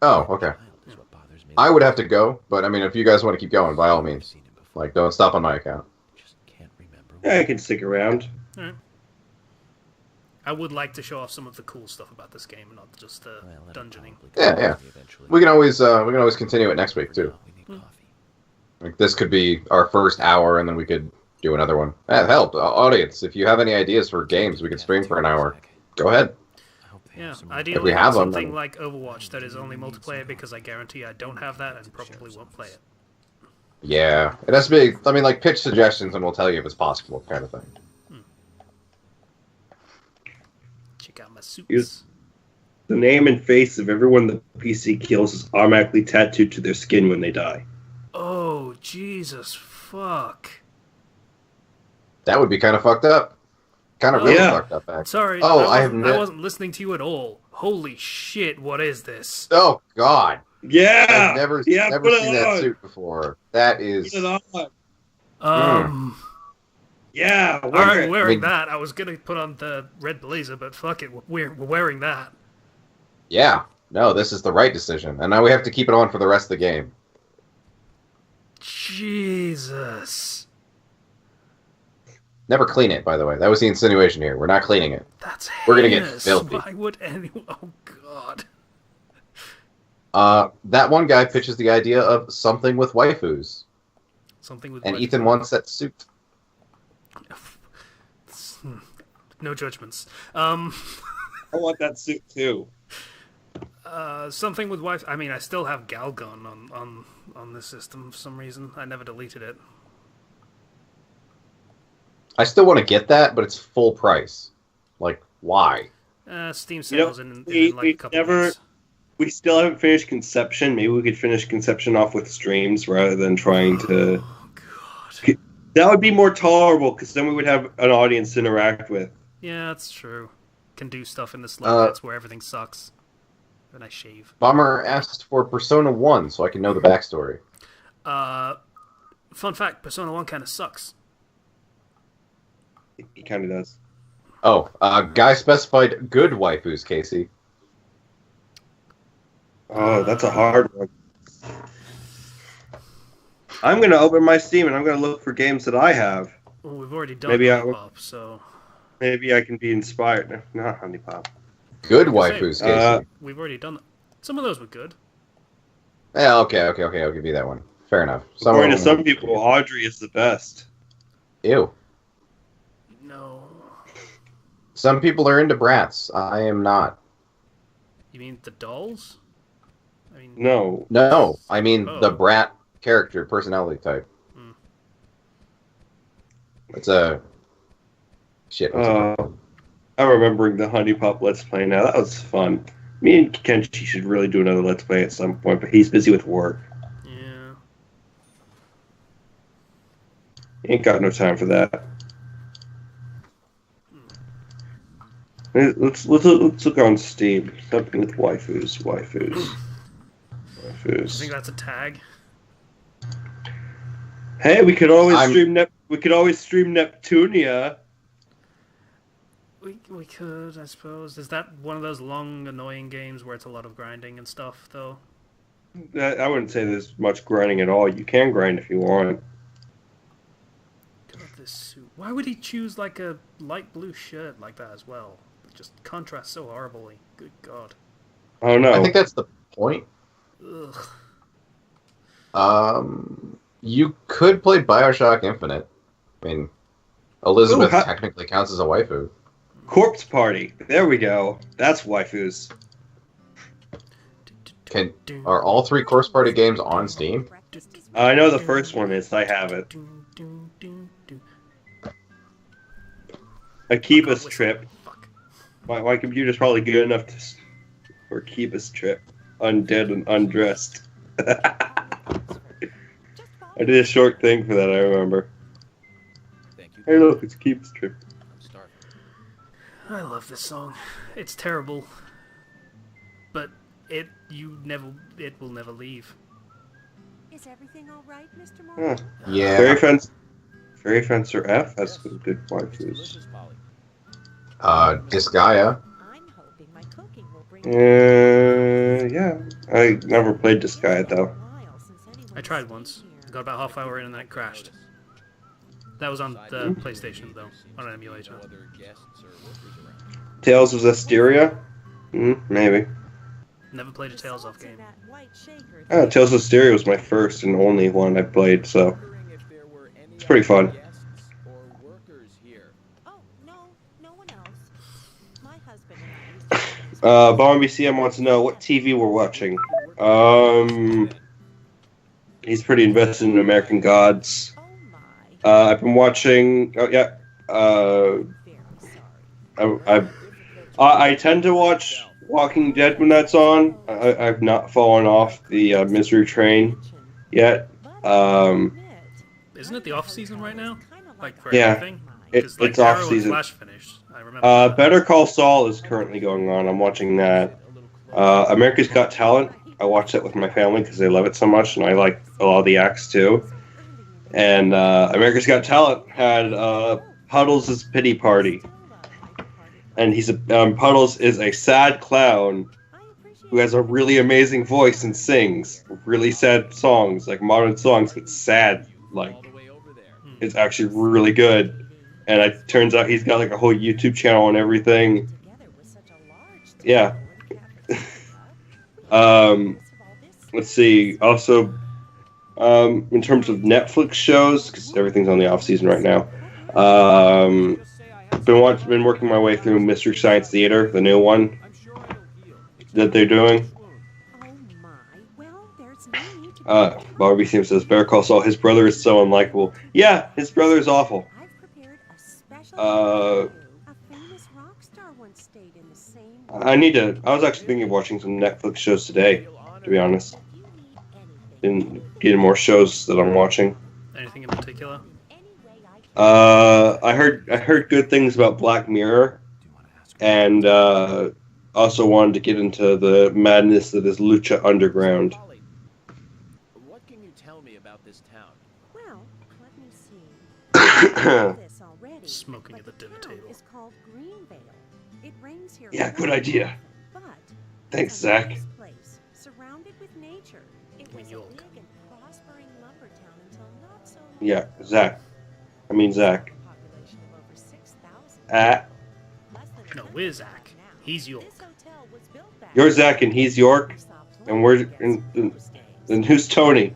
Oh, okay. I would have to go, but I mean, if you guys want to keep going, by all means. Like, don't stop on my account. Yeah, I can stick around. Alright. I would like to show off some of the cool stuff about this game, not just dungeoning. Yeah. We can always continue it next week too. Like this could be our first hour, and then we could do another one. Help, audience! If you have any ideas for games, we could stream for an hour. Go ahead. Yeah, If ideally we have them, something then- like Overwatch that is only multiplayer, because I guarantee I don't have that and probably won't play it. Yeah, it has to be. I mean, like pitch suggestions, and we'll tell you if it's possible, kind of thing. Check out my suits. Here's- The name and face of everyone the PC kills is automatically tattooed to their skin when they die. Oh, Jesus, fuck. That would be kind of fucked up. Kind of really Yeah. fucked up, actually. Sorry, Oh, I have wasn't listening to you at all. Holy shit, what is this? Oh God! Yeah! I've never put seen it that on. suit before. That is. Put it on. Yeah, I'm wear it. wearing I mean- that. I was gonna put on the red blazer, but fuck it, we're wearing that. Yeah. No, this is the right decision, and now we have to keep it on for the rest of the game. Jesus. Never clean it, by the way. That was the insinuation here. We're not cleaning it. That's We're gonna get heinous. filthy. Why would anyone? Oh God. That one guy pitches the idea of something with waifus, Something with and blood. Ethan wants that suit. No judgments. I want that suit too. Something with wife. I mean, I still have Galgun on this system for some reason. I never deleted it. I still want to get that, but it's full price. Like, why? Steam sales in like a couple never. weeks. We still haven't finished Conception. Maybe we could finish Conception off with streams rather than trying to. Oh God. That would be more tolerable because then we would have an audience to interact with. Yeah, that's true. Can do stuff in the slow bits where everything sucks. Then I shave. Bomber asked for Persona 1 so I can know the backstory. Fun fact: Persona 1 kind of sucks. He kind of does. Oh, guy specified good waifus, Casey. Oh, that's a hard one. I'm going to open my Steam and I'm going to look for games that I have. Well, we've already done Maybe Lollipop, so Maybe I can be inspired. No, not Honey Pop. Good waifus, Casey. we've already done that. Some of those were good. Yeah, okay, I'll give you that one. Fair enough. According to some people, Audrey is the best. Ew. No. Some people are into brats. I am not. You mean the dolls? I mean, No. No, I mean Oh. the brat character, personality type. Hmm. It's a... Shit. what's it called? I'm remembering the Honey Pop Let's Play now. That was fun. Me and Kenshi should really do another Let's Play at some point, but he's busy with work. yeah. He ain't got no time for that. Let's look on Steam. Something with waifus. I think that's a tag. Hey, we could always stream Neptunia. We could, I suppose. Is that one of those long, annoying games where it's a lot of grinding and stuff, though? I wouldn't say there's much grinding at all. You can grind if you want. God, this suit. Why would he choose like a light blue shirt like that as well? It just contrasts so horribly. Good God. Oh no! I think that's the point. Ugh. You could play Bioshock Infinite. I mean, Elizabeth Ooh, technically counts as a waifu. Corpse Party. There we go. That's waifus. Are all 3 Corpse Party games on Steam? I know the first one is. I have it. Akiba's Trip. My computer's probably good enough to... For Akiba's Trip. Undead and Undressed. I did a short thing for that, I remember. Hey look, it's Akiba's Trip. I love this song. It's terrible. But it will never leave. Is everything all right, Mr. Morgan? Yeah. Fairy Fencer F has some good waifus. Disgaea. I'm hoping my cooking will bring Yeah. I never played Disgaea though. I tried once. I got about half hour in and then it crashed. That was on the PlayStation though, on an emulator. Tales of Zestiria? Maybe. Never played a Tales of game. Tales of Zestiria was my first and only one I played, so it's pretty fun. Bomb BCM wants to know what TV we're watching. He's pretty invested in American Gods. I've been watching. Oh yeah. I tend to watch Walking Dead when that's on. I've not fallen off the Misery Train yet. Isn't it the off season right now? Like for everything? It's off season. Flash finished. I remember. Better Call Saul is currently going on. I'm watching that. America's Got Talent. I watch that with my family because they love it so much, and I like a lot of the acts too. And America's Got Talent had Puddles' Pity Party. And Puddles is a sad clown who has a really amazing voice and sings really sad songs, like modern songs, but sad. Like, it's actually really good. And it turns out he's got like a whole YouTube channel and everything. Yeah. Let's see. Also, in terms of Netflix shows, because everything's on the off season right now. Been working my way through Mystery Science Theater, the new one that they're doing. Barbie Theme says Better Call Saul. His brother is so unlikable. Yeah, his brother is awful. I was actually thinking of watching some Netflix shows today, to be honest. Been getting more shows that I'm watching. Anything in particular? I heard good things about Black Mirror, and also wanted to get into the madness that is Lucha Underground. What can you tell me about this town? Well, let me see. This already, Smoking at the dinner table. Is called Greenvale. It rains here. Yeah, good idea. But Thanks, Zach. Place, surrounded with nature. It was a big and prospering lumber town until not so long. Yeah, Zach. I mean Zach. No, we're Zach. He's York. You're Zach and he's York, and then who's Tony?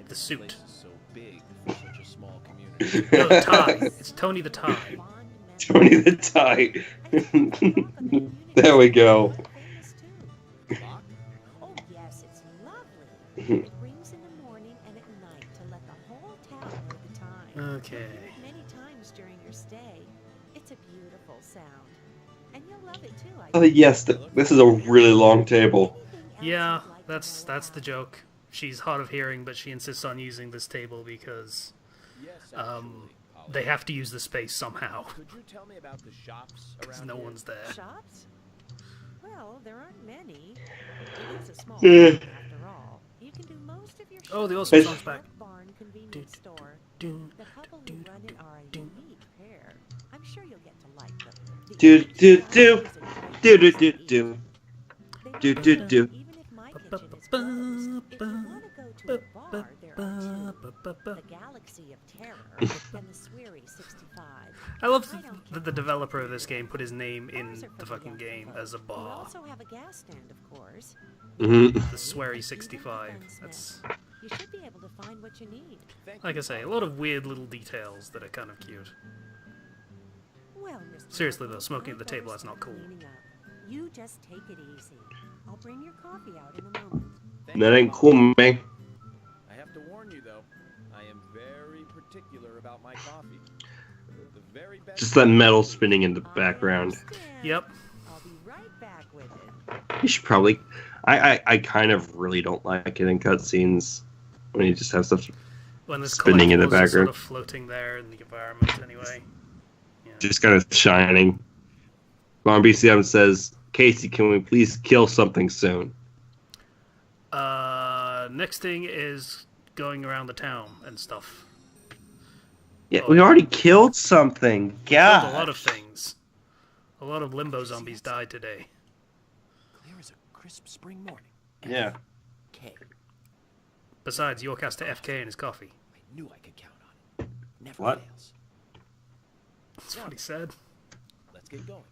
The suit. So big for such a small community. No, the tie. It's Tony the Tie. Tony the Tie. There we go. Oh yes, it's lovely. It rings in the morning and at night to let the whole town know the time. Okay. Many times during your stay. It's a beautiful sound, and you'll love it too. Yes, this is a really long table. Yeah, that's the joke. She's hard of hearing, but she insists on using this table because they have to use the space somehow. Could you tell me about the shops Because around no here? one's there. Shops? Well, there aren't many. It is a small town after all. You can do most of your Oh, the shopping awesome song's back. at Barn Convenience Store. The couple who run it are a unique pair. I'm sure you'll get to like them. Do do do do do do do do do do. Even if my kitchen is closed, if you want to go to a bar, there are two. The Galaxy of Terror and the Sweary 65. I love that the developer of this game put his name in the fucking game as a We bar. also have a gas stand, of course. Mm-hmm. The Sweary 65. That's, You should be able to find what you need. like I say, a lot of weird little details that are kind of cute. Well, Mr. Seriously though, smoking at the table, that's not cool. Cleaning up. You just take it easy. I'll bring your coffee out in a moment. That ain't cool, man. warn you though, I am very particular about my coffee. The very best. Just that metal spinning in the background. Yep. I'll be right back with it. You should probably. I kind of really don't like it in cutscenes when you just have stuff When there's spinning in the background, sort of floating there in the environment anyway. Yeah. just kind of shining. Bomb BCM says, "Casey, can we please kill something soon?" Next thing is going around the town and stuff. Yeah, we already killed something. Killed God, a lot of things. A lot of limbo zombies died today. Clear as a crisp spring morning. Yeah. K. Besides, York has to FK in his coffee. I knew I could count on it. Never What? fails. That's what he said. Let's get going.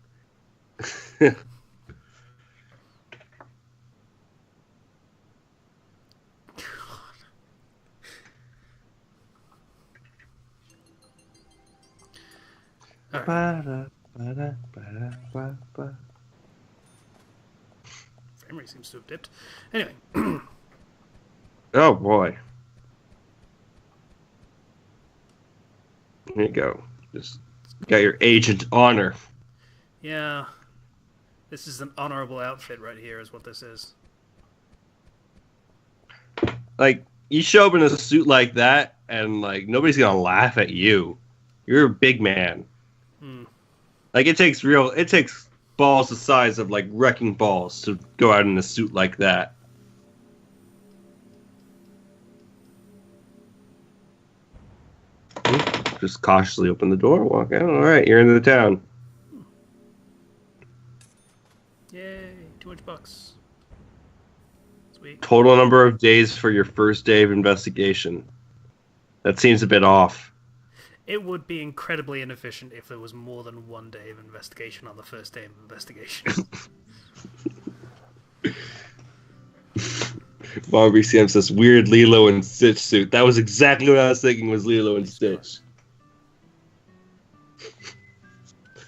Frame rate seems to have dipped. Anyway. Oh boy. There you go. Just got your agent honor. Yeah. This is an honorable outfit right here, is what this is. Like, you show up in a suit like that, and like nobody's gonna laugh at you. You're a big man. Like, it takes balls the size of like wrecking balls to go out in a suit like that. Just cautiously open the door, walk out. All right, you're into the town. Yay, $200. Sweet. Total number of days for your first day of investigation. That seems a bit off. It would be incredibly inefficient if there was more than 1 day of investigation on the first day of investigation. Bobby CM says, weird Lilo and Stitch suit. That was exactly what I was thinking was Lilo and Stitch.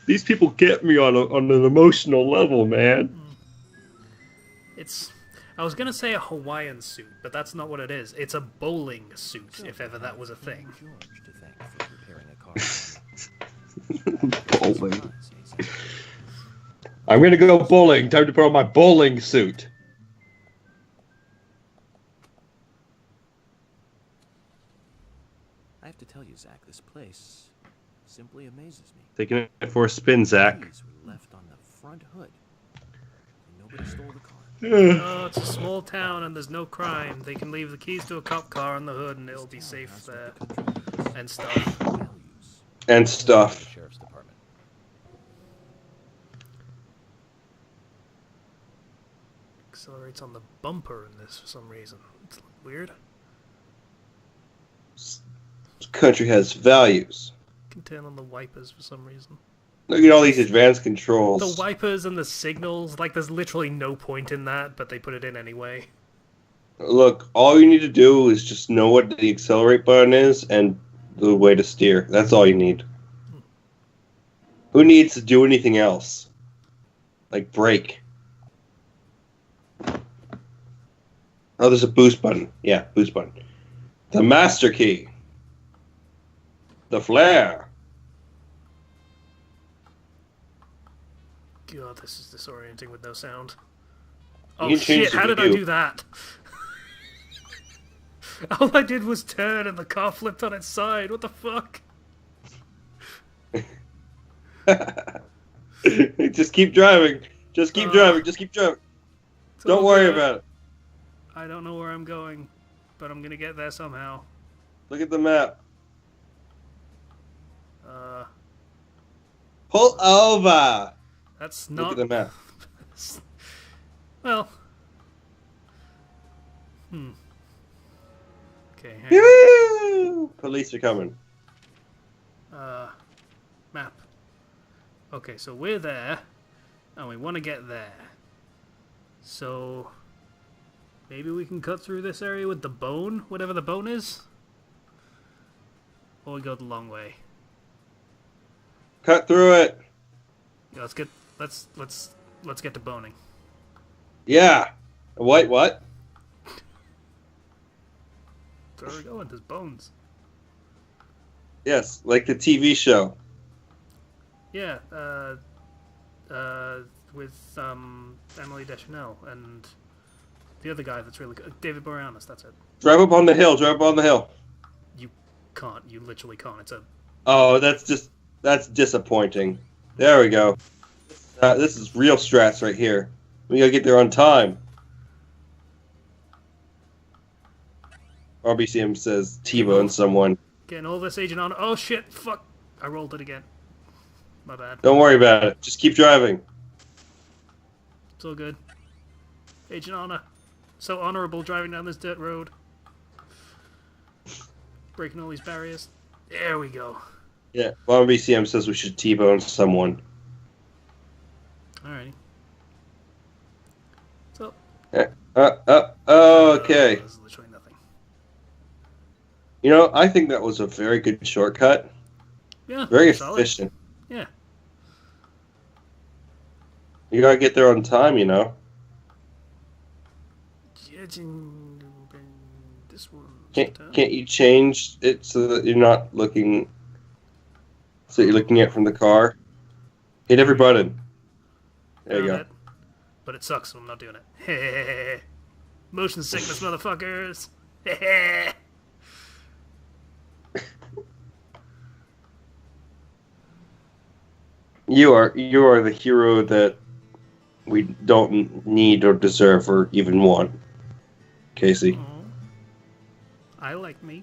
These people get me on an emotional level, man. I was going to say a Hawaiian suit, but that's not what it is. It's a bowling suit, if ever that was a thing. George to thank for preparing a car. Bowling. I'm gonna go bowling. Time to put on my bowling suit. I have to tell you, Zach, this place simply amazes me. Taking it for a spin, Zach. Keys were left on the front hood. And nobody stole the car. Oh, it's a small town and there's no crime. They can leave the keys to a cop car on the hood and it'll be safe there. And stuff. And stuff. Sheriff's Department. Accelerates on the bumper in this for some reason. It's weird. This country has values. Can turn on the wipers for some reason. Look at all these advanced controls. The wipers and the signals, like there's literally no point in that, but they put it in anyway. Look, all you need to do is just know what the accelerate button is and the way to steer. That's all you need. Who needs to do anything else? Like brake. Oh, there's a boost button. Yeah, boost button. The master key. The flare. God, this is disorienting with no sound. You Oh can change shit, the how did I view. do that? All I did was turn and the car flipped on its side. What the fuck? Just keep driving. Just keep driving. Just keep driving. Don't worry about it. I don't know where I'm going, but I'm gonna get there somehow. Look at the map. Pull over. That's Look not... at the map. Well... Okay, hang on. Woo! Police are coming. Map. Okay, so we're there, and we want to get there. So... maybe we can cut through this area with the bone, whatever the bone is? Or we go the long way. Cut through it. Yeah, let's get to boning. Yeah. What? Where are we going? There's bones. Yes, like the TV show. Yeah, with Emily Deschanel and the other guy that's really good, David Boreanaz. That's it. Drive up on the hill. Drive up on the hill. You can't. You literally can't. It's a. Oh, that's disappointing. There we go. This is real strats right here. We gotta get there on time. RBCM says T-bone someone. Getting all this agent on. Oh shit! Fuck! I rolled it again. My bad. Don't worry about it. Just keep driving. It's all good. Agent Honor. So honorable driving down this dirt road. Breaking all these barriers. There we go. Yeah, RBCM says we should T-bone someone. Alrighty. So. Okay. There's literally nothing. You know, I think that was a very good shortcut. Yeah. Very solid. efficient. Yeah. You gotta get there on time, you know. This one. Can't you change it so that you're not looking? So you're looking at it from the car. Hit every button. There you go. But it sucks, so I'm not doing it. Motion sickness, motherfuckers. You are the hero that we don't need or deserve or even want, Casey. I like me.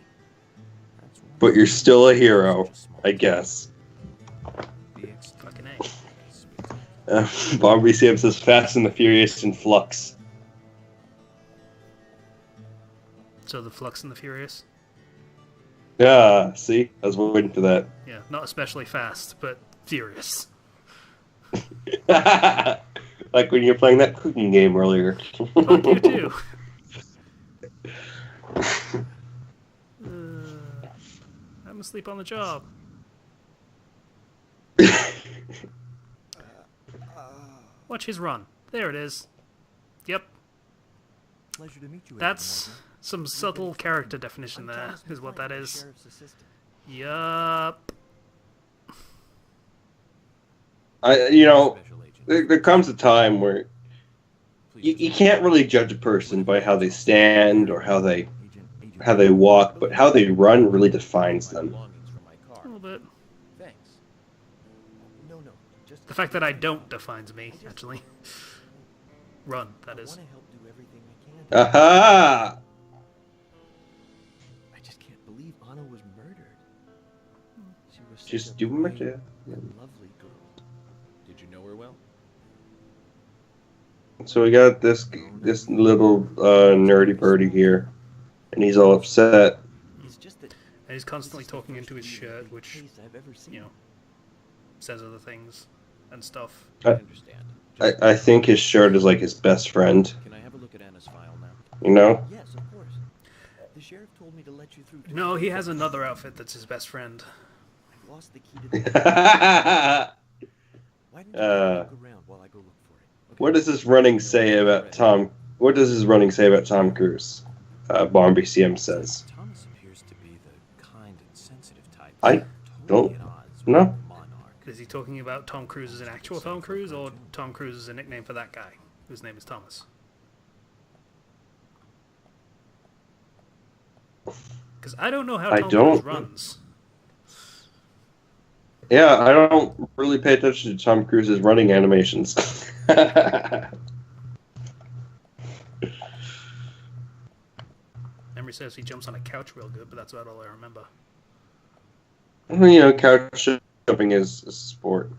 But you're still a hero, I guess. Fucking A. Barbie Sam says Fast and the Furious and Flux. So the Flux and the Furious? Yeah, see? I was waiting for that. Yeah, not especially fast, but furious. Like when you were playing that cooking game earlier. Fuck you too. I'm asleep on the job. Watch his run. There it is. Yep. Pleasure to meet you. That's some subtle character definition there, is what that is. Yup. There comes a time where you can't really judge a person by how they stand or how they walk, but how they run really defines them. A little bit. The fact that I don't defines me, actually. Run, that is. Aha! I just can't believe Anna was murdered. She was Just do my job. lovely girl. Did you know her well? So we got this little nerdy birdie here, and he's all upset. And he's constantly talking into his shirt, which, says other things and stuff. I think his shirt is like his best friend. Can I have a look at Anna's file now? You know? Yes, of course. The sheriff told me to let you through. No, he has another outfit that's his best friend. I've lost the key to the Why don't you look around while I go look for it? Okay? What does this running say about Tom? What does his running say about Tom Cruise? Barnby CM says. Thomas appears to be the kind and sensitive type. I don't know. Is he talking about Tom Cruise as an actual Tom Cruise, or Tom Cruise as a nickname for that guy, whose name is Thomas? Because I don't know how Tom Cruise runs. Yeah, I don't really pay attention to Tom Cruise's running animations. Emery says he jumps on a couch real good, but that's about all I remember. Couch jumping is a sport.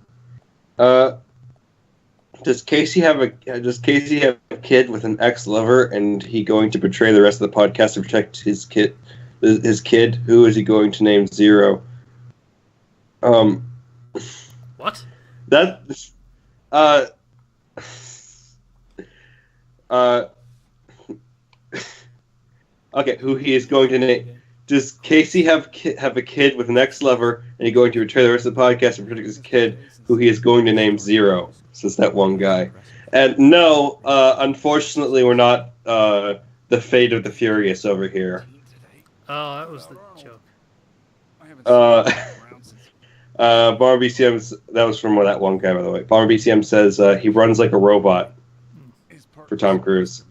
Does Casey have a kid with an ex-lover, and he going to betray the rest of the podcast to protect his kid? Who is he going to name Zero? What? That. Okay, who he is going to name? Does Casey have a kid with an ex-lover, and he's going to betray the rest of the podcast and protect his kid, who he is going to name Zero? Says that one guy. And no, unfortunately, we're not the Fate of the Furious over here. Oh, that was the joke. Bomber BCM, that was from that one guy, by the way. Bomber BCM says he runs like a robot for Tom Cruise.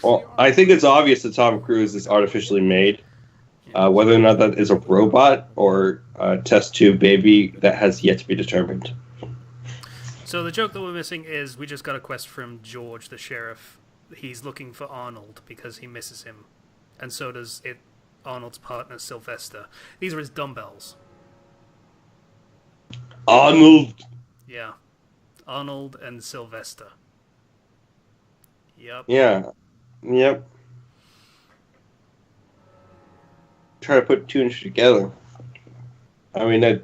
Well, I think it's obvious that Tom Cruise is artificially made. Whether or not that is a robot or a test tube baby, that has yet to be determined. So the joke that we're missing is we just got a quest from George, the sheriff. He's looking for Arnold because he misses him. And so does Arnold's partner, Sylvester. These are his dumbbells. Arnold! Yeah. Arnold and Sylvester. Yep. Yeah. Yep. Try to put two and two together. I mean,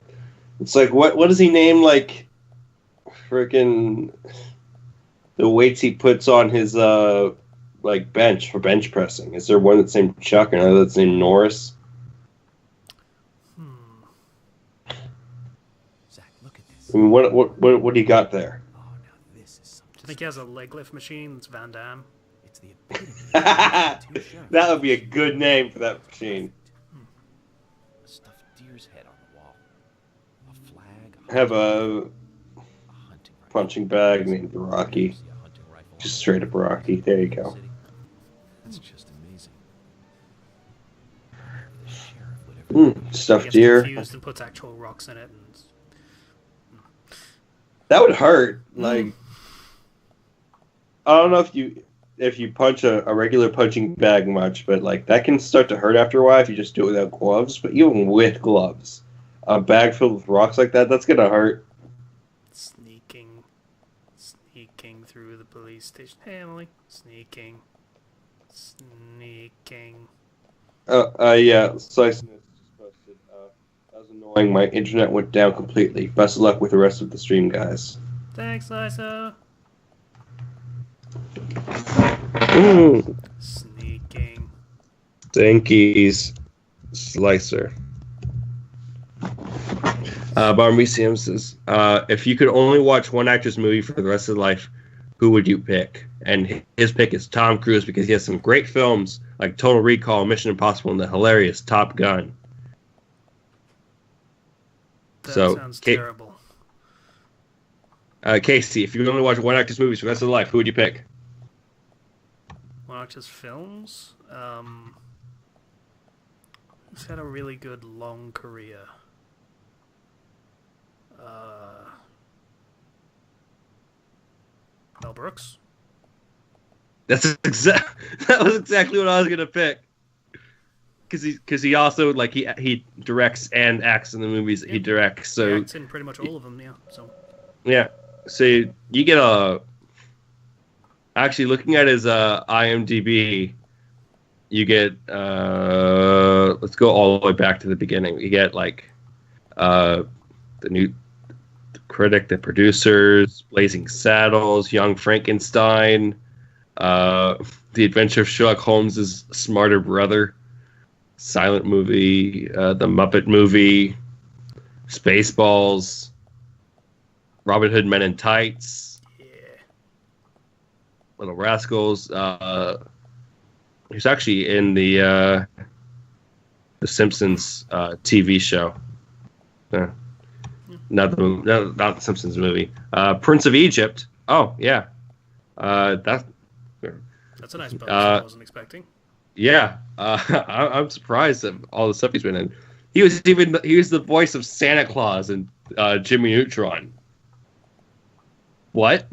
it's like, what does he name, like, freaking the weights he puts on his, like, bench for bench pressing? Is there one that's named Chuck and another that's named Norris? Zach, look at this. I mean, what do you got there? Oh, now this is something. Do you think he has a leg lift machine that's Van Damme? It's the epitome of That would be a good name for that machine. a stuffed deer's head on the wall. A flag. Have a hunting rifle. punching bag named Rocky. A hunting rifle. Just straight up Rocky. There you go. That's just amazing. The sheriff would ever Stuffed Gets deer. confused and puts actual rocks in it. And... That would hurt. Like, I don't know if you punch a regular punching bag much, but like that can start to hurt after a while if you just do it without gloves. But even with gloves, a bag filled with rocks like that's gonna hurt. Sneaking through the police station. Hey, Emily. Sneaking. Yeah. Slice just posted. That was annoying. My internet went down completely. Best of luck with the rest of the stream, guys. Thanks, Lisa. Sneaking. Stinkies. Slicer. Bomber BCM says, if you could only watch one actor's movie for the rest of life, who would you pick? And his pick is Tom Cruise because he has some great films like Total Recall, Mission Impossible, and the hilarious Top Gun. That So, sounds terrible. Casey, if you could only watch one actor's movies for the rest of life, who would you pick? One actor's films? Who's had a really good long career? Mel Brooks? That was exactly what I was gonna pick. Because he also like he directs and acts in the movies that he directs. So He acts in pretty much all of them, yeah. So yeah, so you get a. Actually, looking at his IMDb, you get let's go all the way back to the beginning. You get like the critic, the producers, Blazing Saddles, Young Frankenstein, The Adventure of Sherlock Holmes' Smarter Brother, Silent Movie, The Muppet Movie, Spaceballs, Robin Hood Men in Tights, Little Rascals. He's actually in the Simpsons TV show. Not the Simpsons movie. Prince of Egypt. Oh yeah, that's a nice bonus I wasn't expecting. Yeah, I'm surprised at all the stuff he's been in. He was the voice of Santa Claus in Jimmy Neutron. What?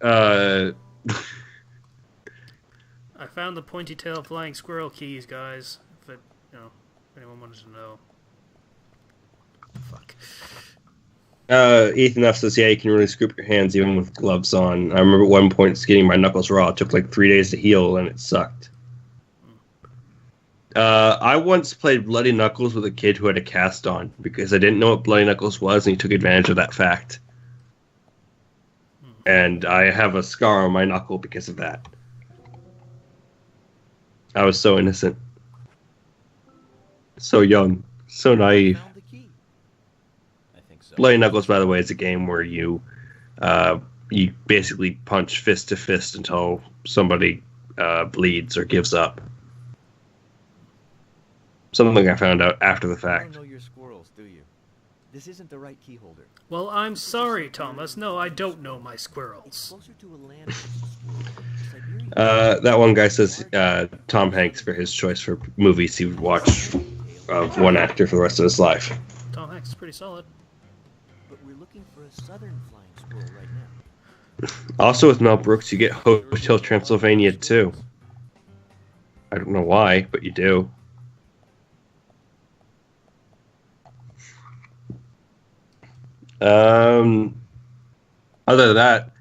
I found the pointy tail flying squirrel keys, guys. If anyone wanted to know. Fuck. Ethan F says, yeah, you can really scoop your hands even with gloves on. I remember at one point getting my knuckles raw. It took like 3 days to heal, and it sucked. I once played Bloody Knuckles with a kid who had a cast on because I didn't know what Bloody Knuckles was, and he took advantage of that fact. And I have a scar on my knuckle because of that. I was so innocent. So young. So naive. Bloody Knuckles, by the way, is a game where you basically punch fist to fist until somebody bleeds or gives up. Something I found out after the You fact. don't know your squirrels, do you? This isn't the right key holder. Well, I'm sorry, Thomas. No, I don't know my squirrels. Closer to a land squirrel. That one guy says Tom Hanks for his choice for movies he would watch of one actor for the rest of his life. Tom Hanks is pretty solid. But we're looking for a southern flying squirrel right now. Also with Mel Brooks, you get Hotel Transylvania too. I don't know why, but you do. Other than that,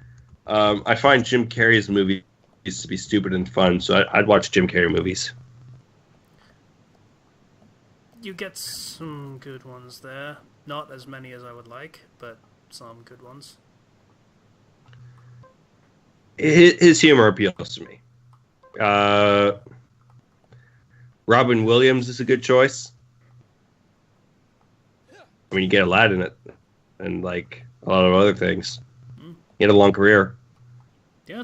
I find Jim Carrey's movies to be stupid and fun, so I'd watch Jim Carrey movies. You get some good ones there. Not as many as I would like, but some good ones. His humor appeals to me. Robin Williams is a good choice. I mean, you get Aladdin it, and like a lot of other things. He had a long career. Yeah,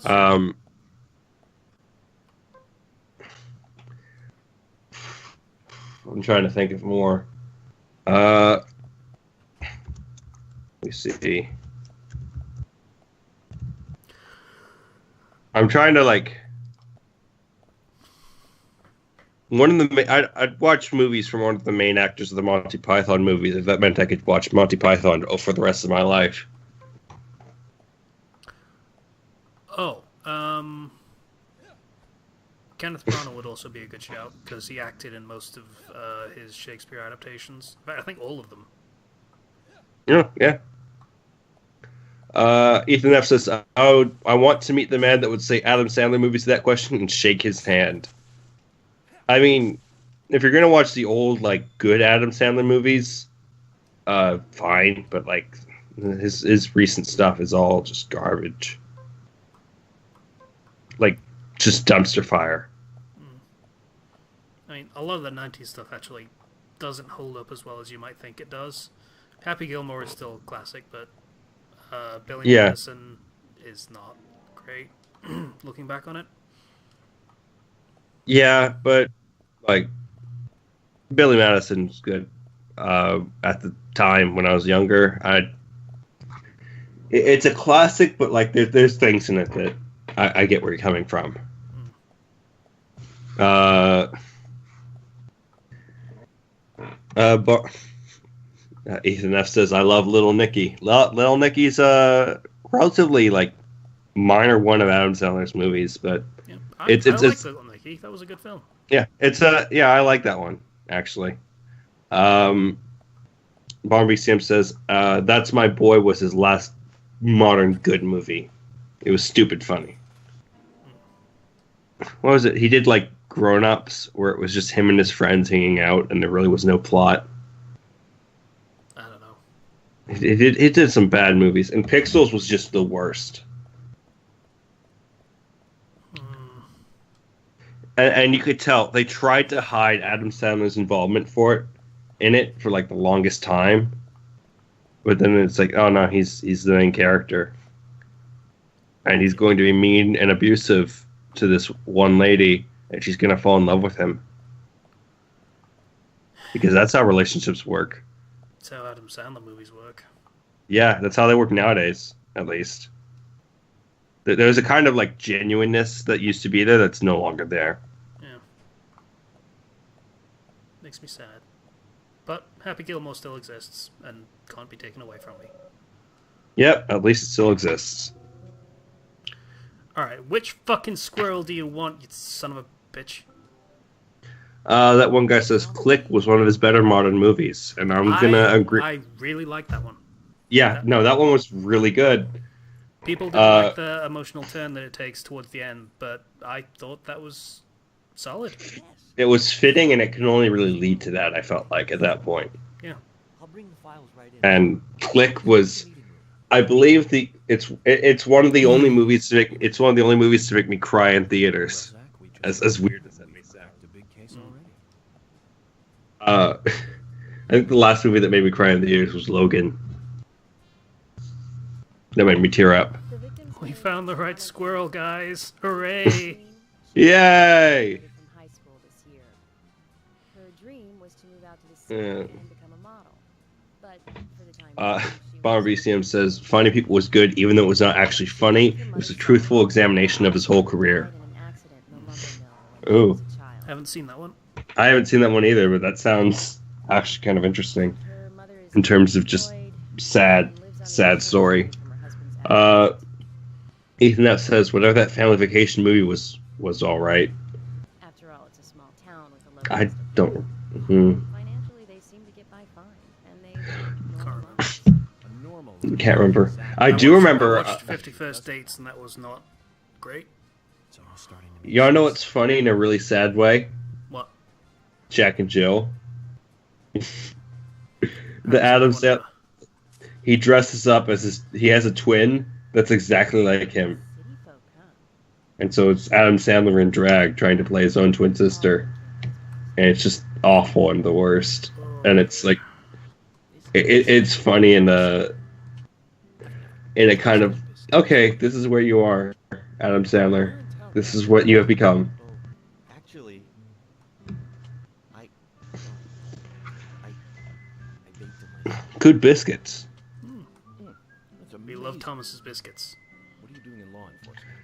I'm trying to think of more. Let me see. I'm trying to like. One of the I'd watch movies from one of the main actors of the Monty Python movies if that meant I could watch Monty Python for the rest of my life. Oh, Kenneth Branagh would also be a good shout because he acted in most of his Shakespeare adaptations. In fact, I think all of them. Yeah. Ethan F says, I want to meet the man that would say Adam Sandler movies to that question and shake his hand. I mean, if you're gonna watch the old, like, good Adam Sandler movies, fine, but like his recent stuff is all just garbage. Like, just dumpster fire. I mean, a lot of the 90s stuff actually doesn't hold up as well as you might think it does. Happy Gilmore is still classic, but Billy Madison is not great, looking back on it. Yeah, but, like, Billy Madison's good. At the time when I was younger, it's a classic, but, like, there's things in it that I get where you're coming from. But Ethan F says, I love Little Nicky. Little Nicky's a relatively, like, minor one of Adam Sandler's movies, but yeah, I like Little Nicky. That was a good film. Yeah, I like that one, actually. Barnaby Sim says, That's My Boy was his last modern good movie. It was stupid funny. What was it? He did, like, Grown Ups, where it was just him and his friends hanging out, and there really was no plot. I don't know. It did some bad movies, and Pixels was just the worst. And you could tell they tried to hide Adam Sandler's involvement in it for like the longest time, but then it's like, oh no, he's the main character, and he's going to be mean and abusive to this one lady, and she's gonna fall in love with him because that's how relationships work. That's how Adam Sandler movies work. Yeah, that's how they work nowadays, at least. There's a kind of like genuineness that used to be there that's no longer there. Yeah. Makes me sad. But Happy Gilmore still exists and can't be taken away from me. Yep, at least it still exists. Alright, which fucking squirrel do you want, you son of a bitch? That one guy says Click was one of his better modern movies, and I'm gonna agree. I really like that one. Yeah, no, that one was really good. People didn't like the emotional turn that it takes towards the end, but I thought that was solid. It was fitting, and it could only really lead to that, I felt like, at that point. Yeah. I'll bring the files right in. And Click was, I believe, it's one of the only movies to make me cry in theaters. As weird as that may sound. I think the last movie that made me cry in theaters was Logan. That made me tear up. We found the right squirrel, guys. Hooray! Yay! From high school this year. Her dream was to move out to the city and become a model. But for the time being, Bomber BCM says, Finding People was good, even though it was not actually funny. It was a truthful examination of his whole career. Ooh. I haven't seen that one. I haven't seen that one either, but that sounds actually kind of interesting. In terms of just sad story. Ethan F says, whatever that family vacation movie was alright. After all, it's a small town with a low I don't... Financially, they seem to get by fine, and they Can't remember. I do remember. I watched 50 First Dates, and that was not great. Y'all know what's funny in a really sad way? What? Jack and Jill. The Adam Sandler. He dresses up as he has a twin that's exactly like him. And so it's Adam Sandler in drag trying to play his own twin sister. And it's just awful and the worst. And it's like, it's funny in a kind of, okay, this is where you are, Adam Sandler. This is what you have become. Actually, I Good biscuits. We love Thomas's biscuits. What are you doing in law enforcement?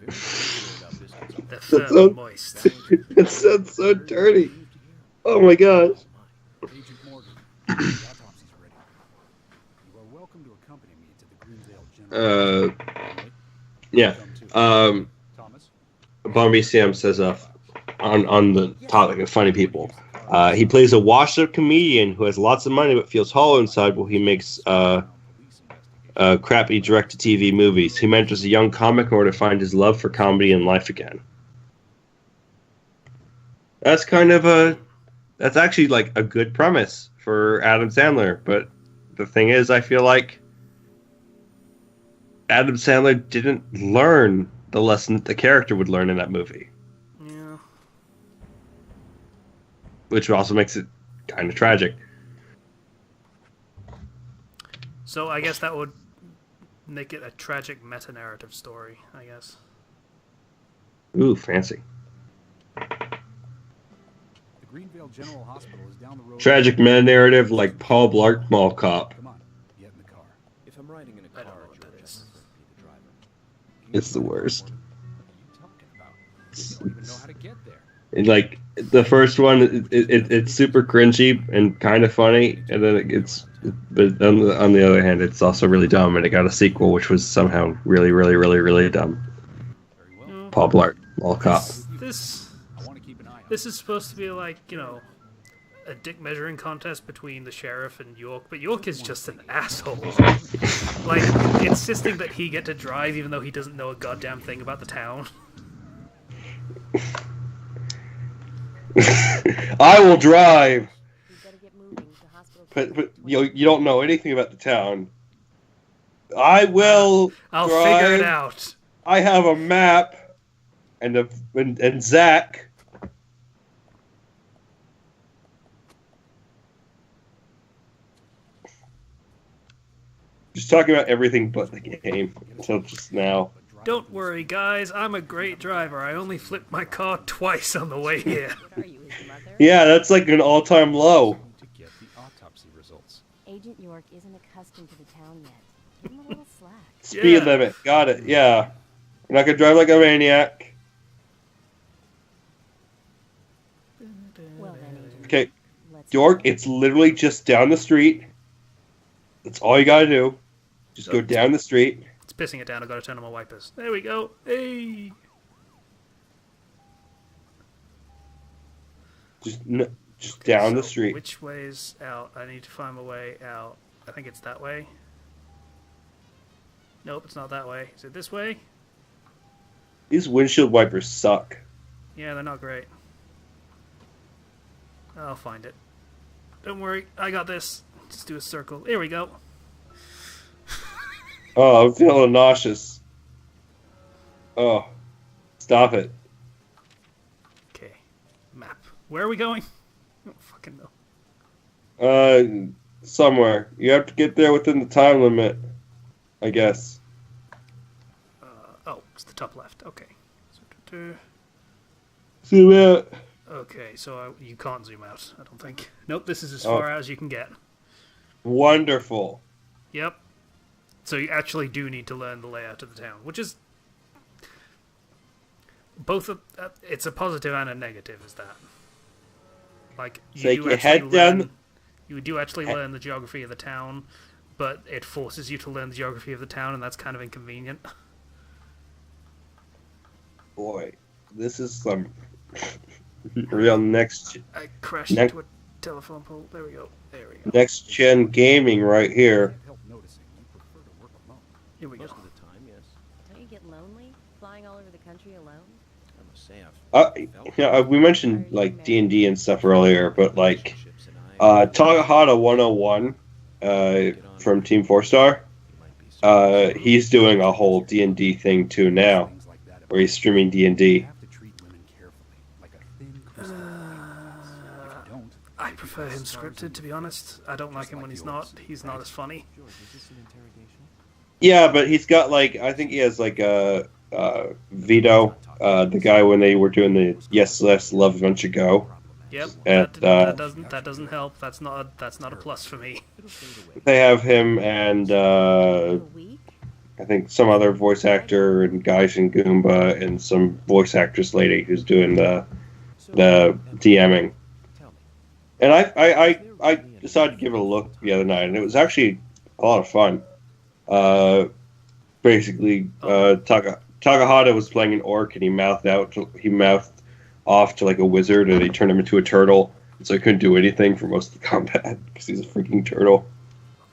We're very particular about biscuits. They're firm and moist. It sounds so dirty. Oh my gosh. Agent Morgan, the autopsy's ready. You are welcome to accompany me to the Greendale General. Yeah. Thomas? Bomber BCM says on the topic of funny people. He plays a washed-up comedian who has lots of money but feels hollow inside while he makes crappy direct-to-TV movies. He mentors a young comic in order to find his love for comedy and life again. That's that's actually like a good premise for Adam Sandler. But the thing is, I feel like Adam Sandler didn't learn the lesson that the character would learn in that movie. Yeah. Which also makes it kind of tragic. So I guess that would make it a tragic meta-narrative story, I guess. Ooh, fancy. The Greenvale General Hospital is down the road. Tragic meta-narrative like Paul Blart Mall Cop. Come on, get in the car. If I'm riding in a car, I don't know what that is. It's the worst. What are you talking about? You don't even know how to get there. And like the first one, it's super cringy and kind of funny, and then it gets. But on the other hand, it's also really dumb, and it got a sequel, which was somehow really, really, really, really dumb. No. Paul Blart Mall Cop. This is supposed to be like, you know, a dick measuring contest between the sheriff and York, but York is just an asshole. Like, insisting that he get to drive even though he doesn't know a goddamn thing about the town. I will drive. But you don't know anything about the town. I will. I'll drive. figure it out. I have a map, and Zach. Just talking about everything but the game until just now. Don't worry, guys. I'm a great driver. I only flipped my car twice on the way here. Yeah, that's like an all-time low. Agent York isn't accustomed to the town yet. Give him a little slack. Speed limit. Got it. Yeah. You're not gonna drive like a maniac. Well then, Agent. Okay. York, it's literally just down the street. That's all you gotta do. Just go down the street. It's pissing it down. I've got to turn on my wipers. There we go. Hey. Just down the street. Which way's out? I need to find my way out. I think it's that way. Nope, it's not that way. Is it this way? These windshield wipers suck. Yeah, they're not great. I'll find it. Don't worry, I got this. Just do a circle. Here we go. Oh, I'm feeling nauseous. Oh, stop it. Okay, map. Where are we going? I don't fucking know. Somewhere. You have to get there within the time limit, I guess. Oh, it's the top left. Okay. So, Zoom out. Okay, so you can't zoom out, I don't think. Nope, this is as far out as you can get. Wonderful. Yep. So you actually do need to learn the layout of the town, which is both it's a positive and a negative, is that. Like, you do actually learn the geography of the town, but it forces you to learn the geography of the town, and that's kind of inconvenient. Boy, this is some real next. I crashed into a telephone pole. There we go. There we go. Next gen gaming right here. Here we go. Most of the time, yes. Don't you get lonely flying all over the country alone? I must say, We mentioned like D&D and stuff earlier, but like Tagahata 101 from Team 4-Star, he's doing a whole D&D thing too now, where he's streaming D&D. I prefer him scripted, to be honest. I don't like him when he's not. He's not as funny. Yeah, but he's got like, I think he has like Vito, the guy when they were doing the Yes Let's Love Adventure Go. Yep, that doesn't help. That's not a plus for me. They have him and I think some other voice actor and Gaijin Goomba and some voice actress lady who's doing the DMing. And I decided to give it a look the other night, and it was actually a lot of fun. Basically, Takahata was playing an orc, and he mouthed off to like a wizard, and they turned him into a turtle. So he couldn't do anything for most of the combat because he's a freaking turtle.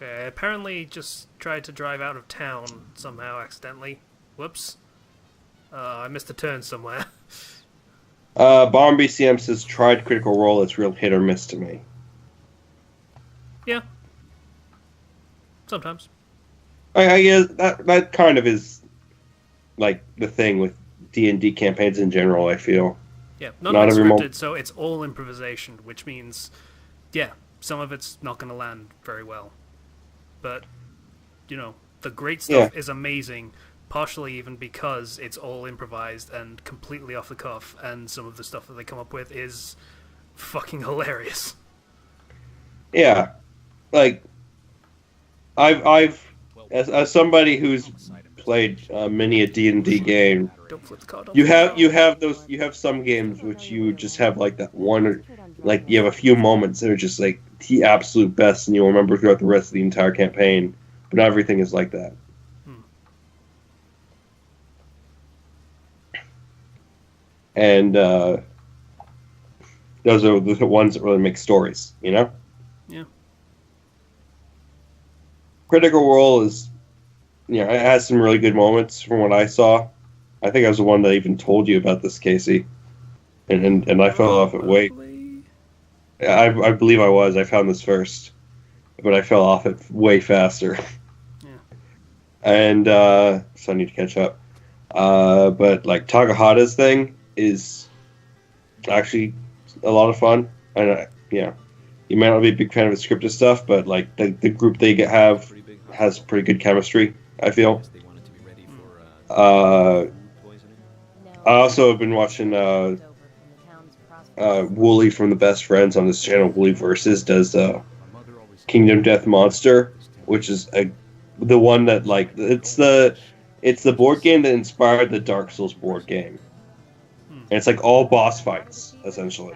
Okay, I apparently just tried to drive out of town somehow accidentally. Whoops. I missed a turn somewhere. Bomb BCM says tried Critical Role. It's real hit or miss to me. Yeah. Sometimes. I guess that kind of is like the thing with D&D campaigns in general, I feel. Yeah, none of it's scripted, so it's all improvisation, which means, yeah, some of it's not going to land very well. But, you know, the great stuff is amazing, partially even because it's all improvised and completely off the cuff, and some of the stuff that they come up with is fucking hilarious. Yeah. Like, I've as somebody who's played many a D&D game, you have some games which you just have like that one, like you have a few moments that are just like the absolute best, and you'll remember throughout the rest of the entire campaign. But not everything is like that. And those are the ones that really make stories, you know? Yeah. Critical Role is, you know, it has some really good moments from what I saw. I think I was the one that even told you about this, Casey. And I fell off it way... I believe I was. I found this first. But I fell off it way faster. Yeah. And, so I need to catch up. But, like, Takahata's thing is actually a lot of fun. And, yeah, you might not be a big fan of the scripted stuff, but, like, the group they have has pretty good chemistry, I feel. I also have been watching Wooly from the Best Friends on this channel. Wooly Versus does Kingdom Death Monster, which is the one that, like, it's the board game that inspired the Dark Souls board game. And it's like all boss fights, essentially.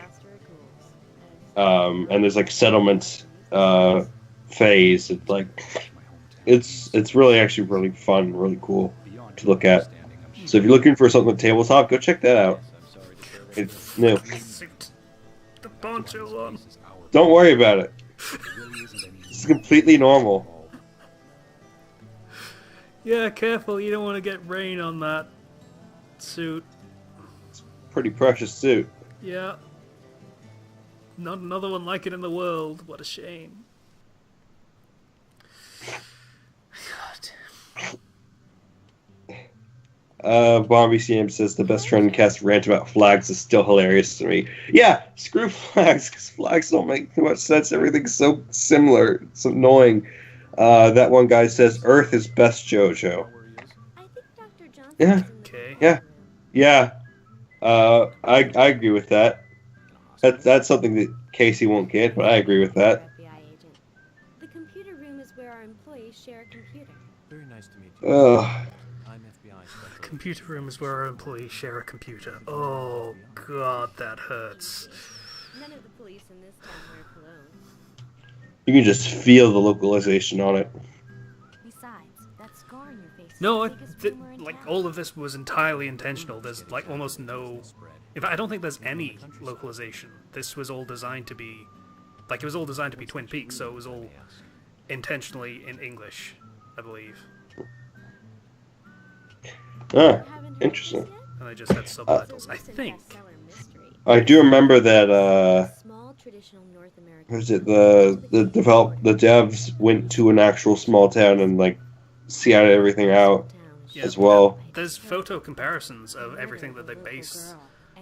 And there's like settlement phase. It's like it's really actually really fun, really cool to look at. So if you're looking for something tabletop, go check that out. It's new. The poncho on. Don't worry about it. It's completely normal. Yeah, careful. You don't want to get rain on that suit. It's a pretty precious suit. Yeah. Not another one like it in the world. What a shame. God. Bomby CM says the best friend cast rant about flags is still hilarious to me. Yeah, screw flags, because flags don't make too much sense. Everything's so similar. It's annoying. That one guy says Earth is best JoJo. I think Dr. Johnson Yeah. Okay. Yeah. I agree with that. That's something that Casey won't get, but I agree with that. FBI agent. The computer room is where our employees share a computer. Very nice to meet you. Ugh. I'm FBI special. Computer room is where our employees share a computer. Oh god, that hurts. None of the police in this town wear cologne. You can just feel the localization on it. Besides, that scar on your face is No, the biggest rumor in like town. all of this was entirely intentional. There's like almost no. In fact, I don't think there's any localization. This was all designed to be, like it was all designed to be Twin Peaks, so it was all intentionally in English, I believe. Ah, interesting. And I just had subtitles, I think. I do remember that. Small traditional North American. Was it the devs went to an actual small town and like scouted everything out Yeah. as well. There's photo comparisons of everything that they base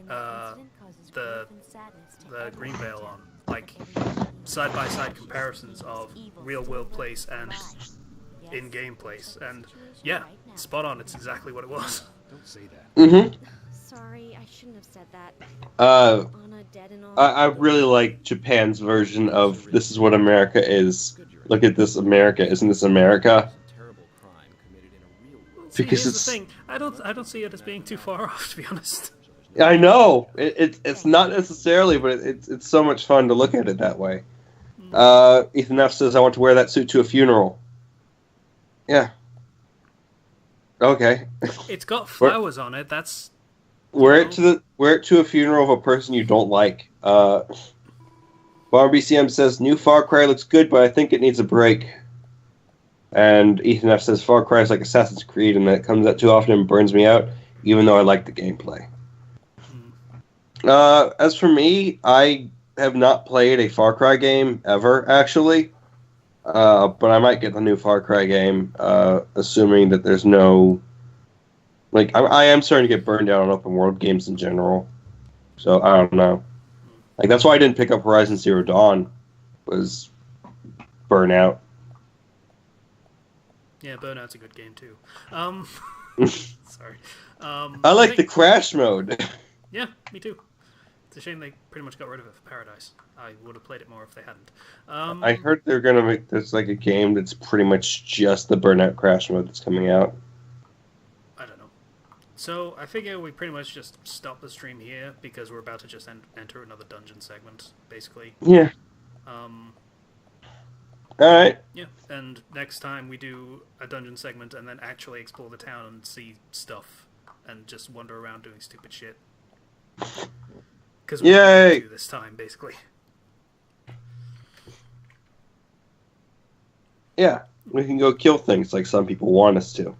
the Greenvale on, like side-by-side comparisons of real-world place and in-game place, and yeah, spot on. It's exactly what it was. Don't say that. Mm-hmm. Sorry, I shouldn't have said that. Uh, Anna dead and all. I really like Japan's version of "This is what America is." Look at this, America. Isn't this America? Terrible crime committed in a real world. See, Because here's it's- the thing. I don't see it as being too far off, to be honest. I know it's not necessarily, but it's so much fun to look at it that way. Ethan F says, "I want to wear that suit to a funeral." Yeah. Okay. It's got flowers on it. That's Wear it to a funeral of a person you don't like. Bar BCM says, "New Far Cry looks good, but I think it needs a break." And Ethan F says, "Far Cry is like Assassin's Creed, and that comes out too often and burns me out, even though I like the gameplay." As for me, I have not played a Far Cry game ever, actually. But I might get the new Far Cry game, assuming that there's no... Like, I am starting to get burned out on open world games in general. So, I don't know. Like, that's why I didn't pick up Horizon Zero Dawn, was burnout. yeah, Burnout's a good game too. Sorry. I like the crash mode. Yeah, me too. It's a shame they pretty much got rid of it for Paradise. I would have played it more if they hadn't. I heard they're gonna make this like a game that's pretty much just the Burnout crash mode that's coming out. I don't know. So I figure we pretty much just stop the stream here because we're about to just enter another dungeon segment, basically. Yeah. Alright. Yeah, and next time we do a dungeon segment and then actually explore the town and see stuff and just wander around doing stupid shit. Because we Yay! do this time, basically. Yeah, we can go kill things like some people want us to.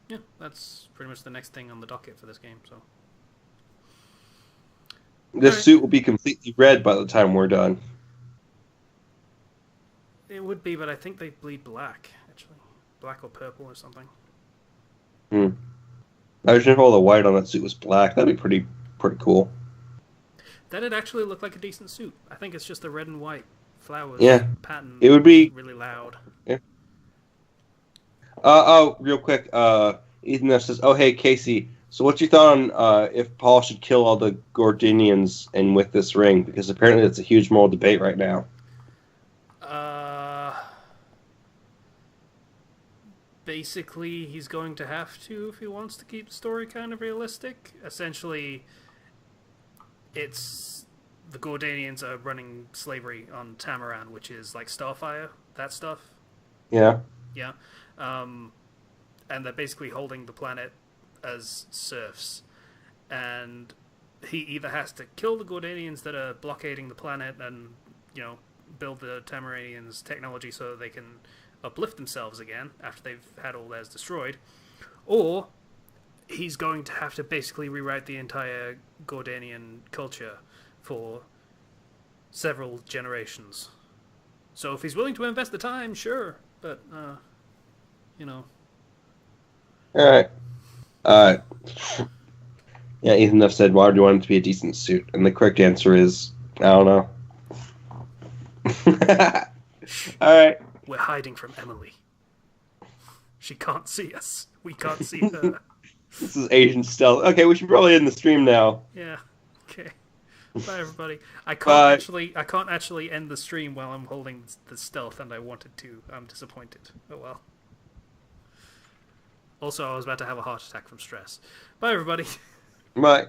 Yeah, that's pretty much the next thing on the docket for this game, so... This Alright. suit will be completely red by the time we're done. It would be, but I think they bleed black, actually. Black or purple or something. Imagine if all the white on that suit was black. That'd be pretty cool. That'd actually look like a decent suit. I think it's just the red and white flowers pattern. It would be really loud. Yeah. Real quick. Ethan F says, "Oh, hey, Casey. So what's your thought on if Paul should kill all the Gordinians and with this ring? Because apparently it's a huge moral debate right now." Basically, he's going to have to if he wants to keep the story kind of realistic. Essentially, it's the Gordanians are running slavery on Tamaran, which is like Starfire, that stuff. Yeah. Yeah. And they're basically holding the planet as serfs. And he either has to kill the Gordanians that are blockading the planet and, you know, build the Tamaranians' technology so that they can uplift themselves again after they've had all theirs destroyed, or he's going to have to basically rewrite the entire Gordanian culture for several generations. So if he's willing to invest the time, sure, but, you know. Alright. Yeah, Ethan F said, "Why do you want it to be a decent suit?" And the correct answer is, I don't know. Alright. We're hiding from Emily. She can't see us. We can't see her. This is Agent Stealth. Okay, we should probably end the stream now. Yeah. Okay. Bye, everybody. I can't actually end the stream while I'm holding the stealth, and I wanted to. I'm disappointed. Oh well. Also, I was about to have a heart attack from stress. Bye, everybody. Bye.